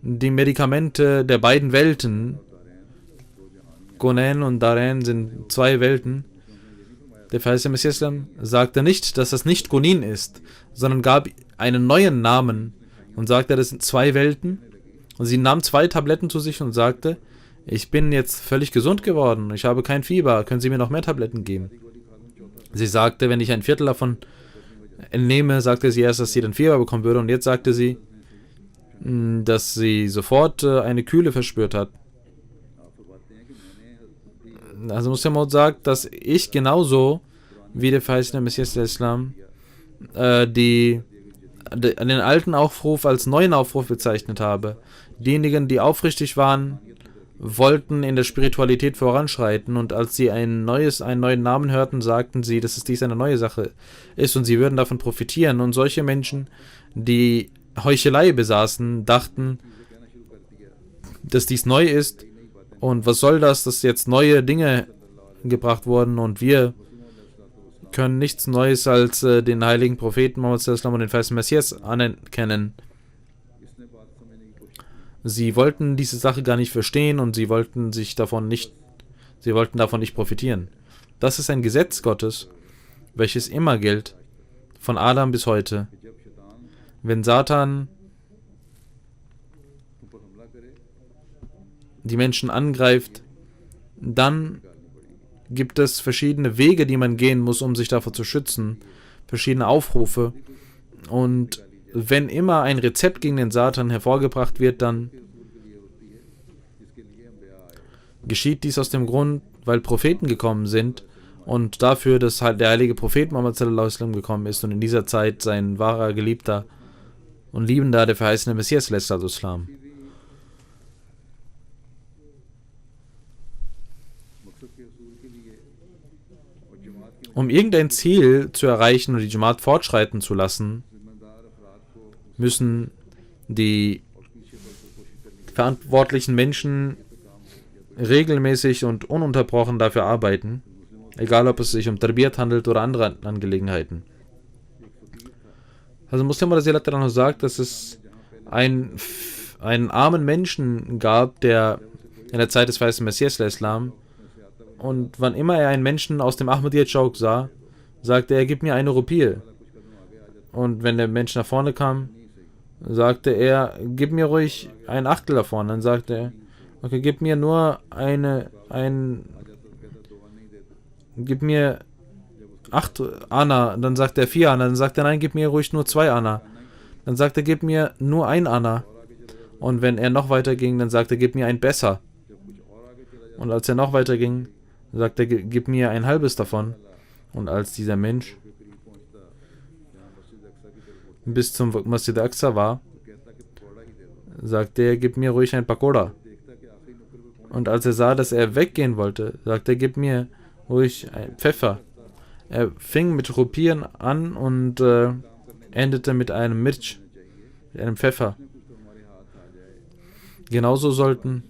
die Medikamente der beiden Welten. Qunan und Daren sind zwei Welten. Der verheißene Messias sagte nicht, dass das nicht Quinin ist, sondern gab einen neuen Namen und sagte, das sind zwei Welten. Und sie nahm 2 Tabletten zu sich und sagte, ich bin jetzt völlig gesund geworden, ich habe kein Fieber, können Sie mir noch mehr Tabletten geben? Sie sagte, wenn ich ein Viertel davon entnehme, sagte sie erst, dass sie dann Fieber bekommen würde, und jetzt sagte sie, dass sie sofort eine Kühle verspürt hat. Also Muslim sagt, dass ich genauso wie der verheißene Messias der Islam den alten Aufruf als neuen Aufruf bezeichnet habe. Diejenigen, die aufrichtig waren, wollten in der Spiritualität voranschreiten, und als sie einen neuen Namen hörten, sagten sie, dass dies eine neue Sache ist und sie würden davon profitieren. Und solche Menschen, die Heuchelei besaßen, dachten, dass dies neu ist. Und was soll das, dass jetzt neue Dinge gebracht wurden, und wir können nichts Neues als den heiligen Propheten Muhammad sallallahu und den verheißenen Messias anerkennen. Sie wollten diese Sache gar nicht verstehen und sie wollten davon nicht profitieren. Das ist ein Gesetz Gottes, welches immer gilt, von Adam bis heute. Wenn Satan die Menschen angreift, dann gibt es verschiedene Wege, die man gehen muss, um sich davor zu schützen, verschiedene Aufrufe. Und wenn immer ein Rezept gegen den Satan hervorgebracht wird, dann geschieht dies aus dem Grund, weil Propheten gekommen sind und dafür, dass halt der heilige Prophet Muhammad sallallahu alaihi wasallam gekommen ist und in dieser Zeit sein wahrer Geliebter und Liebender, der verheißene Messias sallallahu alaihi wasallam. Um irgendein Ziel zu erreichen und die Jamaat fortschreiten zu lassen, müssen die verantwortlichen Menschen regelmäßig und ununterbrochen dafür arbeiten, egal ob es sich um Tarbiyat handelt oder andere Angelegenheiten. Also Muslim sagt, dass es einen armen Menschen gab, der in der Zeit des verheißenen Messias Islam, und wann immer er einen Menschen aus dem Ahmadiyya Chowk sah, sagte er, gib mir eine Rupie. Und wenn der Mensch nach vorne kam, sagte er, gib mir ruhig ein Achtel davon. Dann sagte er, okay, gib mir nur gib mir 8 Anna. Dann sagt er 4 Anna. Dann sagt er, nein, gib mir ruhig nur 2 Anna. Dann sagt er, gib mir nur 1 Anna. Und wenn er noch weiter ging, dann sagte er, gib mir ein besser. Und als er noch weiter ging, sagte er, gib mir ein halbes davon. Und als dieser Mensch bis zum Masjid Aqsa war, sagte er, gib mir ruhig ein Pakoda. Und als er sah, dass er weggehen wollte, sagte er, gib mir ruhig ein Pfeffer. Er fing mit Rupieren an und endete mit einem Mirch, mit einem Pfeffer. Genauso sollten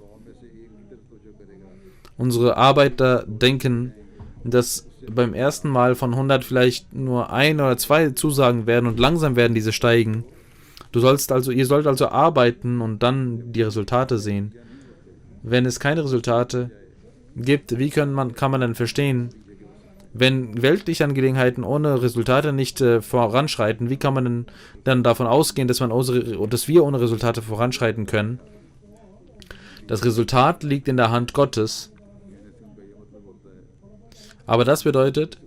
unsere Arbeiter denken, dass beim ersten Mal von 100 vielleicht nur 1 oder 2 Zusagen werden und langsam werden diese steigen. Ihr sollt also arbeiten und dann die Resultate sehen. Wenn es keine Resultate gibt, wie kann man dann verstehen, wenn weltliche Angelegenheiten ohne Resultate nicht voranschreiten, wie kann man dann davon ausgehen, dass wir ohne Resultate voranschreiten können? Das Resultat liegt in der Hand Gottes. Aber das bedeutet,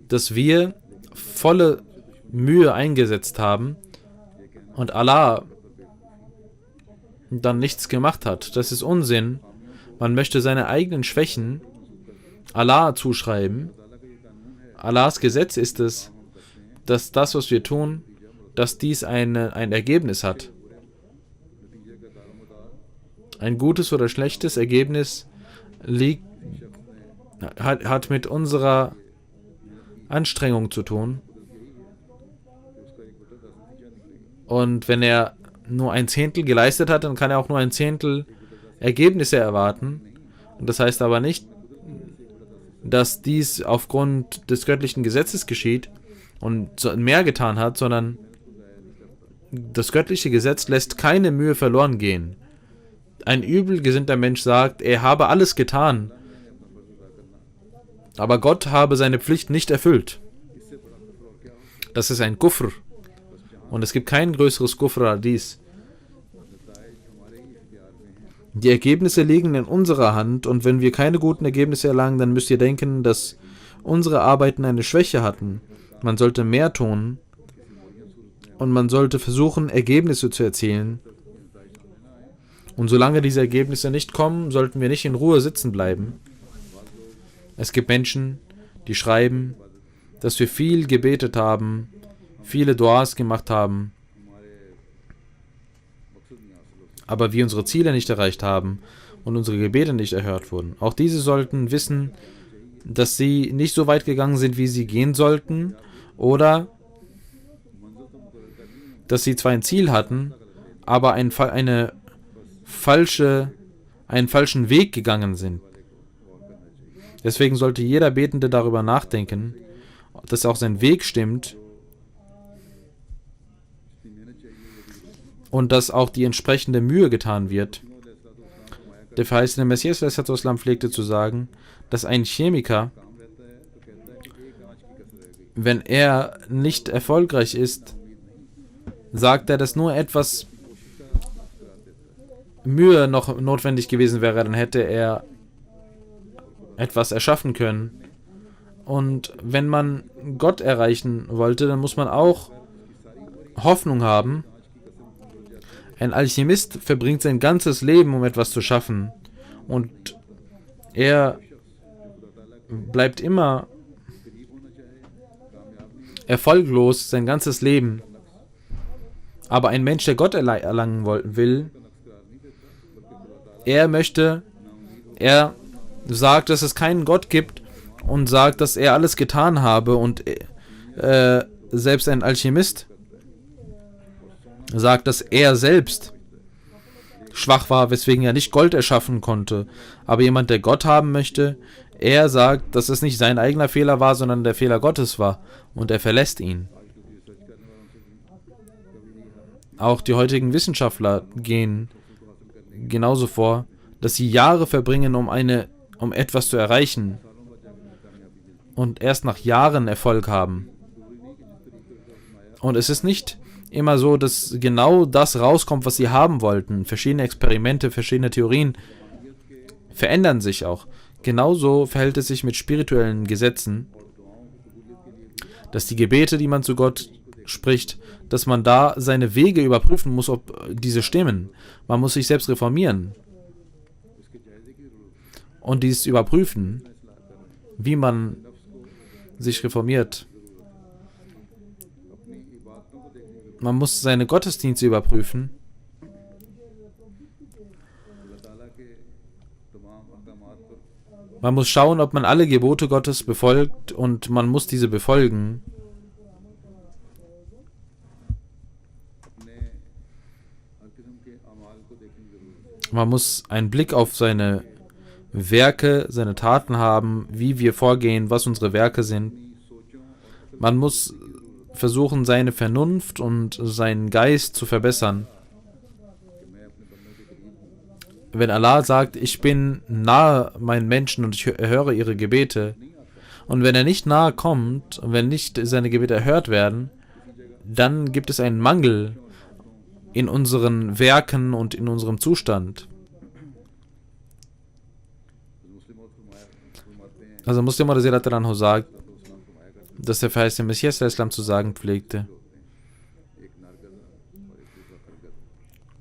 dass wir volle Mühe eingesetzt haben und Allah dann nichts gemacht hat. Das ist Unsinn. Man möchte seine eigenen Schwächen Allah zuschreiben. Allahs Gesetz ist es, dass das, was wir tun, dass dies ein Ergebnis hat. Ein gutes oder schlechtes Ergebnis hat mit unserer Anstrengung zu tun. Und wenn er nur 1/10 geleistet hat, dann kann er auch nur 1/10 Ergebnisse erwarten. Und das heißt aber nicht, dass dies aufgrund des göttlichen Gesetzes geschieht und mehr getan hat, sondern das göttliche Gesetz lässt keine Mühe verloren gehen. Ein übelgesinnter Mensch sagt, er habe alles getan, aber Gott habe seine Pflicht nicht erfüllt. Das ist ein Kufr. Und es gibt kein größeres Kufr als dies. Die Ergebnisse liegen in unserer Hand und wenn wir keine guten Ergebnisse erlangen, dann müsst ihr denken, dass unsere Arbeiten eine Schwäche hatten. Man sollte mehr tun und man sollte versuchen, Ergebnisse zu erzielen. Und solange diese Ergebnisse nicht kommen, sollten wir nicht in Ruhe sitzen bleiben. Es gibt Menschen, die schreiben, dass wir viel gebetet haben, viele Duas gemacht haben, aber wir unsere Ziele nicht erreicht haben und unsere Gebete nicht erhört wurden. Auch diese sollten wissen, dass sie nicht so weit gegangen sind, wie sie gehen sollten, oder dass sie zwar ein Ziel hatten, aber einen falschen Weg gegangen sind. Deswegen sollte jeder Betende darüber nachdenken, dass auch sein Weg stimmt und dass auch die entsprechende Mühe getan wird. Der verheißene Messias pflegte zu sagen, dass ein Chemiker, wenn er nicht erfolgreich ist, sagt er, dass nur etwas Mühe noch notwendig gewesen wäre, dann hätte er etwas erschaffen können. Und wenn man Gott erreichen wollte, dann muss man auch Hoffnung haben. Ein Alchemist verbringt sein ganzes Leben, um etwas zu schaffen. Und er bleibt immer erfolglos sein ganzes Leben. Aber ein Mensch, der Gott erlangen will, er sagt, dass es keinen Gott gibt und sagt, dass er alles getan habe und selbst ein Alchemist sagt, dass er selbst schwach war, weswegen er nicht Gold erschaffen konnte. Aber jemand, der Gott haben möchte, er sagt, dass es nicht sein eigener Fehler war, sondern der Fehler Gottes war und er verlässt ihn. Auch die heutigen Wissenschaftler gehen genauso vor, dass sie Jahre verbringen, um etwas zu erreichen und erst nach Jahren Erfolg haben. Und es ist nicht immer so, dass genau das rauskommt, was sie haben wollten. Verschiedene Experimente, verschiedene Theorien verändern sich auch. Genauso verhält es sich mit spirituellen Gesetzen, dass die Gebete, die man zu Gott spricht, dass man da seine Wege überprüfen muss, ob diese stimmen. Man muss sich selbst reformieren. Und dieses Überprüfen, wie man sich reformiert. Man muss seine Gottesdienste überprüfen. Man muss schauen, ob man alle Gebote Gottes befolgt und man muss diese befolgen. Man muss einen Blick auf seine Werke, seine Taten haben, wie wir vorgehen, was unsere Werke sind. Man muss versuchen, seine Vernunft und seinen Geist zu verbessern. Wenn Allah sagt, ich bin nahe meinen Menschen und ich höre ihre Gebete, und wenn er nicht nahe kommt, und wenn nicht seine Gebete erhört werden, dann gibt es einen Mangel in unseren Werken und in unserem Zustand. Also Muslim Radhiyallahu anhu sagt, dass der verheißene Messias Islam zu sagen pflegte,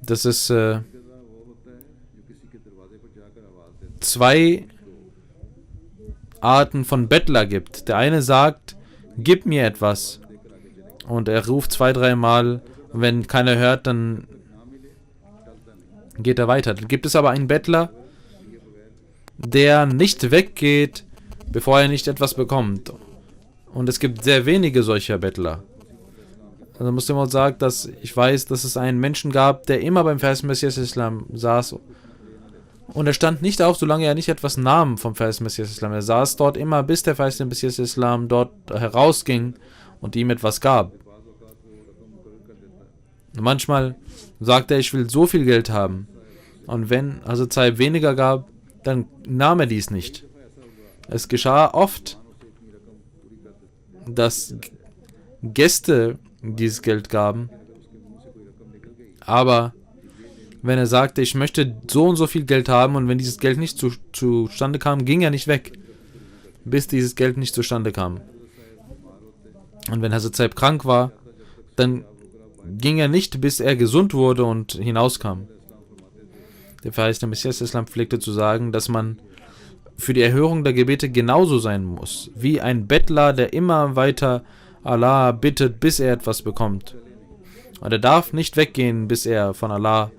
dass es zwei Arten von Bettler gibt. Der eine sagt, gib mir etwas. Und er ruft 2-3 Mal. Und wenn keiner hört, dann geht er weiter. Dann gibt es aber einen Bettler, der nicht weggeht, bevor er nicht etwas bekommt. Und es gibt sehr wenige solcher Bettler. Also Muslim sagt, dass ich weiß, dass es einen Menschen gab, der immer beim verheißenen Messias Islam saß. Und er stand nicht auf, solange er nicht etwas nahm vom verheißenen Messias Islam. Er saß dort immer, bis der verheißene Messias Islam dort herausging und ihm etwas gab. Und manchmal sagte er, ich will so viel Geld haben. Und wenn Hazrat weniger gab, dann nahm er dies nicht. Es geschah oft, dass Gäste dieses Geld gaben, aber wenn er sagte, ich möchte so und so viel Geld haben und wenn dieses Geld nicht zustande kam, ging er nicht weg, bis dieses Geld nicht zustande kam. Und wenn Hazrat krank war, dann ging er nicht, bis er gesund wurde und hinauskam. Der verheißene Messias Islam pflegte zu sagen, dass man für die Erhörung der Gebete genauso sein muss, wie ein Bettler, der immer weiter Allah bittet, bis er etwas bekommt. Und er darf nicht weggehen, bis er von Allah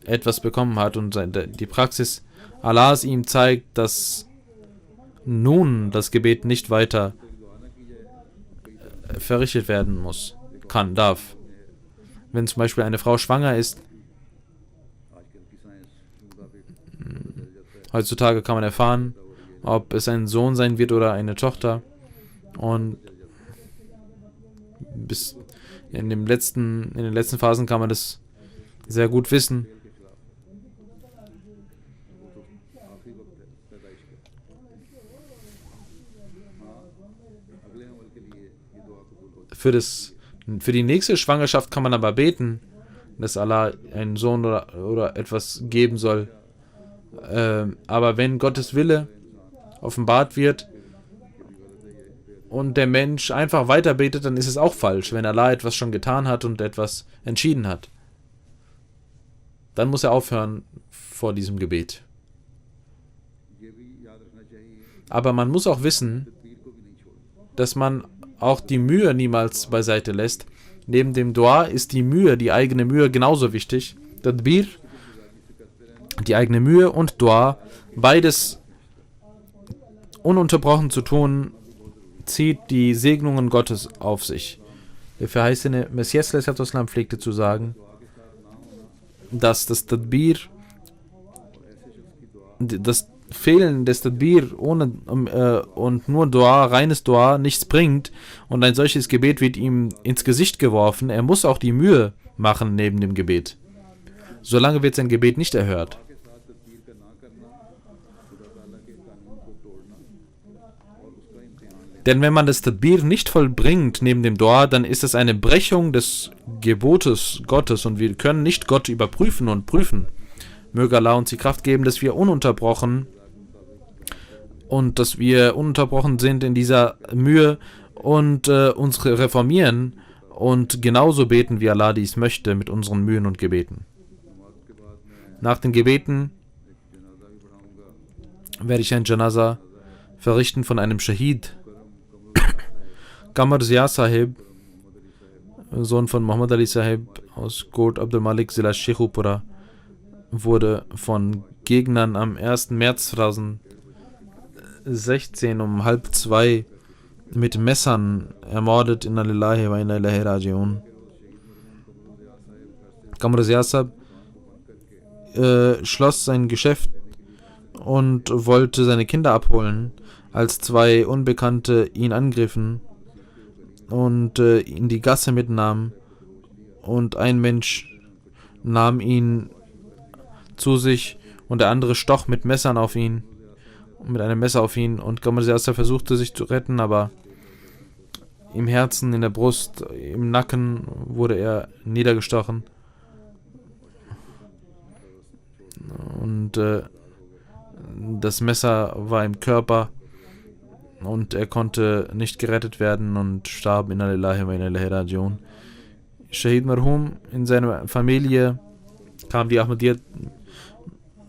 etwas bekommen hat und die Praxis Allahs ihm zeigt, dass nun das Gebet nicht weiter verrichtet werden muss, darf. Wenn zum Beispiel eine Frau schwanger ist, heutzutage kann man erfahren, ob es ein Sohn sein wird oder eine Tochter. Und bis in den letzten Phasen kann man das sehr gut wissen. Für die nächste Schwangerschaft kann man aber beten, dass Allah einen Sohn oder etwas geben soll. Aber wenn Gottes Wille offenbart wird und der Mensch einfach weiter betet, dann ist es auch falsch, wenn Allah etwas schon getan hat und etwas entschieden hat. Dann muss er aufhören vor diesem Gebet. Aber man muss auch wissen, dass man auch die Mühe niemals beiseite lässt. Neben dem Dua ist die eigene Mühe genauso wichtig. Tadbir, die eigene Mühe und Dua, beides ununterbrochen zu tun, zieht die Segnungen Gottes auf sich. Der verheißene Messias Islam pflegte zu sagen, dass das Tadbir, das Fehlen des Tadbir und nur Dua, reines Dua, nichts bringt und ein solches Gebet wird ihm ins Gesicht geworfen. Er muss auch die Mühe machen neben dem Gebet. Solange wird sein Gebet nicht erhört. Denn wenn man das Tadbir nicht vollbringt neben dem Dua, dann ist es eine Brechung des Gebotes Gottes und wir können nicht Gott überprüfen und prüfen. Möge Allah uns die Kraft geben, dass wir ununterbrochen sind in dieser Mühe und uns reformieren und genauso beten, wie Allah dies möchte, mit unseren Mühen und Gebeten. Nach den Gebeten werde ich ein Janaza verrichten von einem Shahid. Qamar Zia Sahib, Sohn von Muhammad Ali Sahib aus Kot Abdul Malik Zila Sheikhupura, wurde von Gegnern am 1. März 2016 um 1:30 mit Messern ermordet. Inna lillahi wa inna ilaihi raji'un. Qamar Zia Sahib schloss sein Geschäft und wollte seine Kinder abholen, als 2 Unbekannte ihn angriffen und in die Gasse mitnahmen, und ein Mensch nahm ihn zu sich und der andere stoch mit einem Messer auf ihn, und Qamar Zia Sahib versuchte sich zu retten, aber im Herzen, in der Brust, im Nacken wurde er niedergestochen. Und das Messer war im Körper und er konnte nicht gerettet werden und starb. Inna lillahi wa inna ilaihi raji'un. Shahid Marhum, in seiner Familie kam die Ahmadiyyat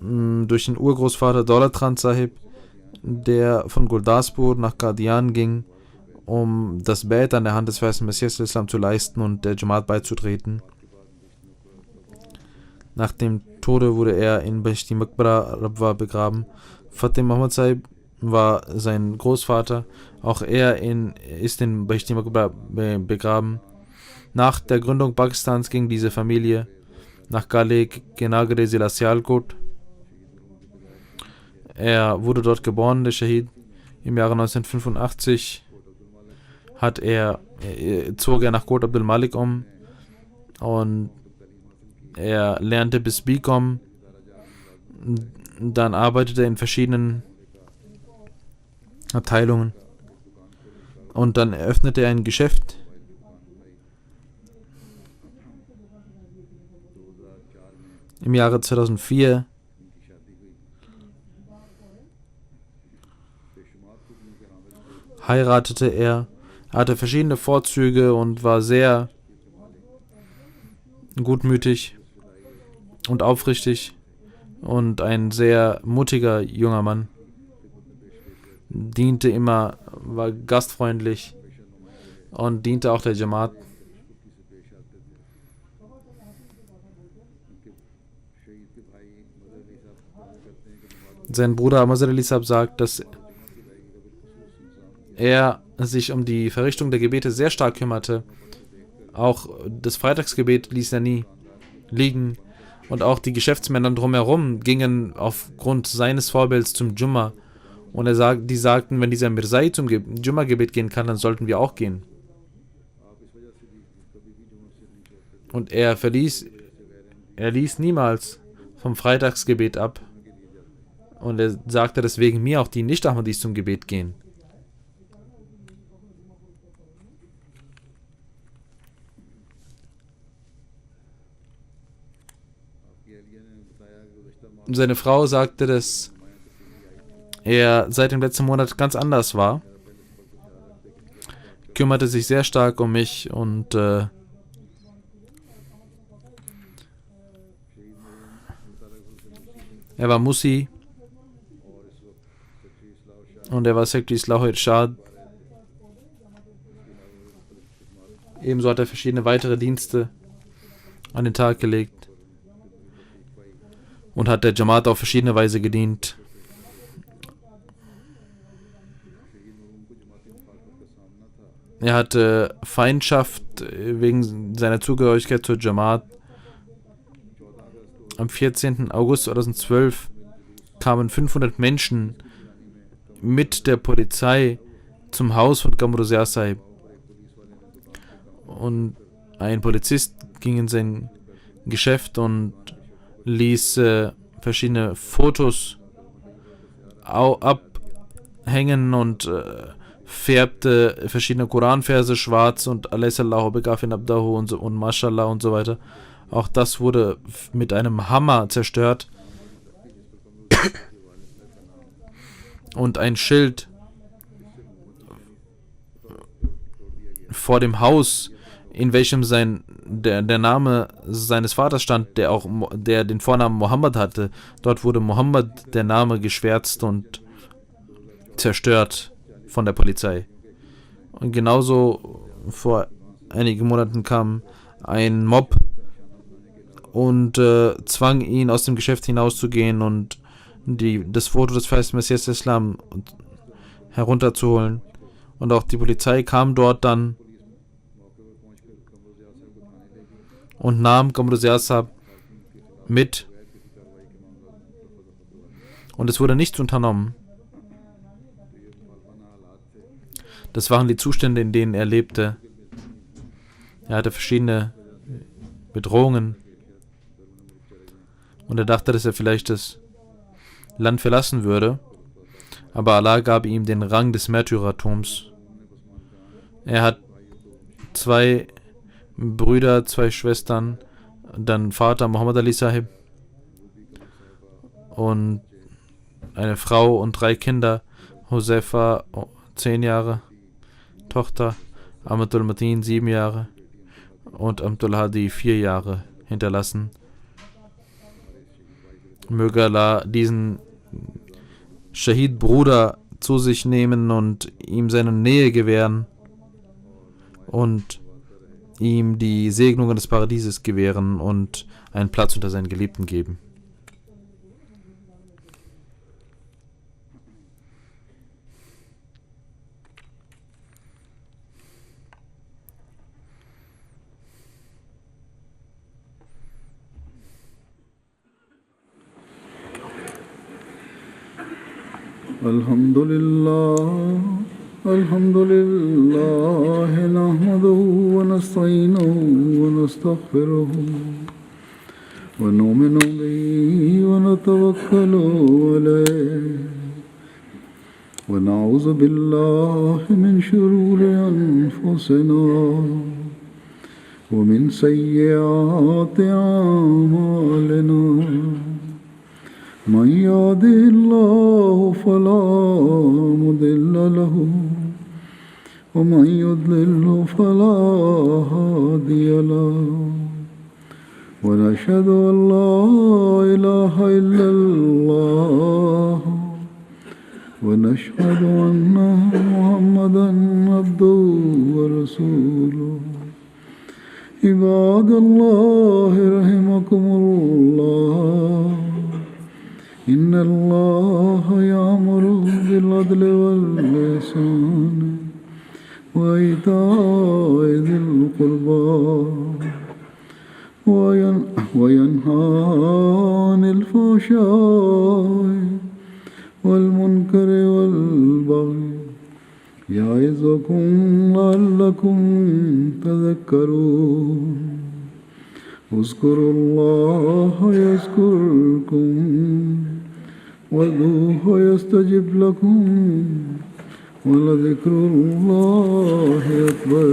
durch den Urgroßvater Daulatran Sahib, der von Gurdaspur nach Qadian ging, um das Bait an der Hand des verheißenen Messias Islam zu leisten und der Jamaat beizutreten. Nach dem Tode wurde er in Beheshti Maqbara Rabwa begraben. Fateh Muhammad Sahib war sein Großvater. Auch er ist in Beheshti Maqbara begraben. Nach der Gründung Pakistans ging diese Familie nach Gale Genagre Zila Sialkot. Er wurde dort geboren, der Shahid. Im Jahre 1985 zog er nach Kot Abdul Malik um und er lernte bis BCom. Dann arbeitete er in verschiedenen Abteilungen und dann eröffnete er ein Geschäft. Im Jahre 2004 heiratete er, hatte verschiedene Vorzüge und war sehr gutmütig und aufrichtig und ein sehr mutiger junger Mann. Diente immer, war gastfreundlich und diente auch der Jamaat. Sein Bruder Mazhar Ali Sahib sagt, dass er sich um die Verrichtung der Gebete sehr stark kümmerte. Auch das Freitagsgebet ließ er nie liegen. Und auch die Geschäftsmänner drumherum gingen aufgrund seines Vorbilds zum Jumma. Und die sagten, wenn dieser Mirzai zum Jumma-Gebet gehen kann, dann sollten wir auch gehen. Und er ließ niemals vom Freitagsgebet ab. Und er sagte deswegen mir auch die Nicht-Ahmadis zum Gebet gehen. Seine Frau sagte, dass er seit dem letzten Monat ganz anders war. Kümmerte sich sehr stark um mich und er war Musi und er war Sekretär Islah Irshad. Ebenso hat er verschiedene weitere Dienste an den Tag gelegt und hat der Jamaat auf verschiedene Weise gedient. Er hatte Feindschaft wegen seiner Zugehörigkeit zur Jamaat. Am 14. August 2012 kamen 500 Menschen mit der Polizei zum Haus von Qamar Zia Sahib. Und ein Polizist ging in sein Geschäft und ließ verschiedene Fotos abhängen und färbte verschiedene Koranverse schwarz und Alayhisallahu begafin abdahu und Mashallah und so weiter. Auch das wurde mit einem Hammer zerstört. Und ein Schild vor dem Haus in welchem der Name seines Vaters stand, der den Vornamen Mohammed hatte. Dort wurde Mohammed, der Name, geschwärzt und zerstört von der Polizei. Und genauso vor einigen Monaten kam ein Mob und zwang ihn, aus dem Geschäft hinauszugehen und das Foto des feisten Messias Islam herunterzuholen. Und auch die Polizei kam dort dann und nahm Qamar Ziad mit. Und es wurde nichts unternommen. Das waren die Zustände, in denen er lebte. Er hatte verschiedene Bedrohungen. Und er dachte, dass er vielleicht das Land verlassen würde. Aber Allah gab ihm den Rang des Märtyrertums. Er hat 2 Brüder, 2 Schwestern, dann Vater Muhammad Ali Sahib und eine Frau und 3 Kinder. Huzaifa 10 Jahre, Tochter Amatul Matin 7 Jahre und Abdul Hadi 4 Jahre hinterlassen. Möge Allah diesen Shahid-Bruder zu sich nehmen und ihm seine Nähe gewähren und ihm die Segnungen des Paradieses gewähren und einen Platz unter seinen Geliebten geben. Alhamdulillah, alhamdulillah, nahmaduhu wa nasta'inuhu wa nastaghfiruhu wa nu'minu bihi wa natawakkalu alayhi wa na'udhu billahi min shururi anfusina wa min sayyiati a'malina. من يهده الله فلا مضل له ومن يضلل فلا هادي له ونشهد أن لا إله إلا الله ونشهد أن محمدا عبده ورسوله. عباد الله رحمكم الله، إن الله يأمر بالعدل والإحسان وإيتاء ذي القربى وينهى عن الفحشاء والمنكر والبغي يعظكم لعلكم تذكرون. اذكروا الله يذكركم وادعوه يستجب لكم ولذكر الله أكبر.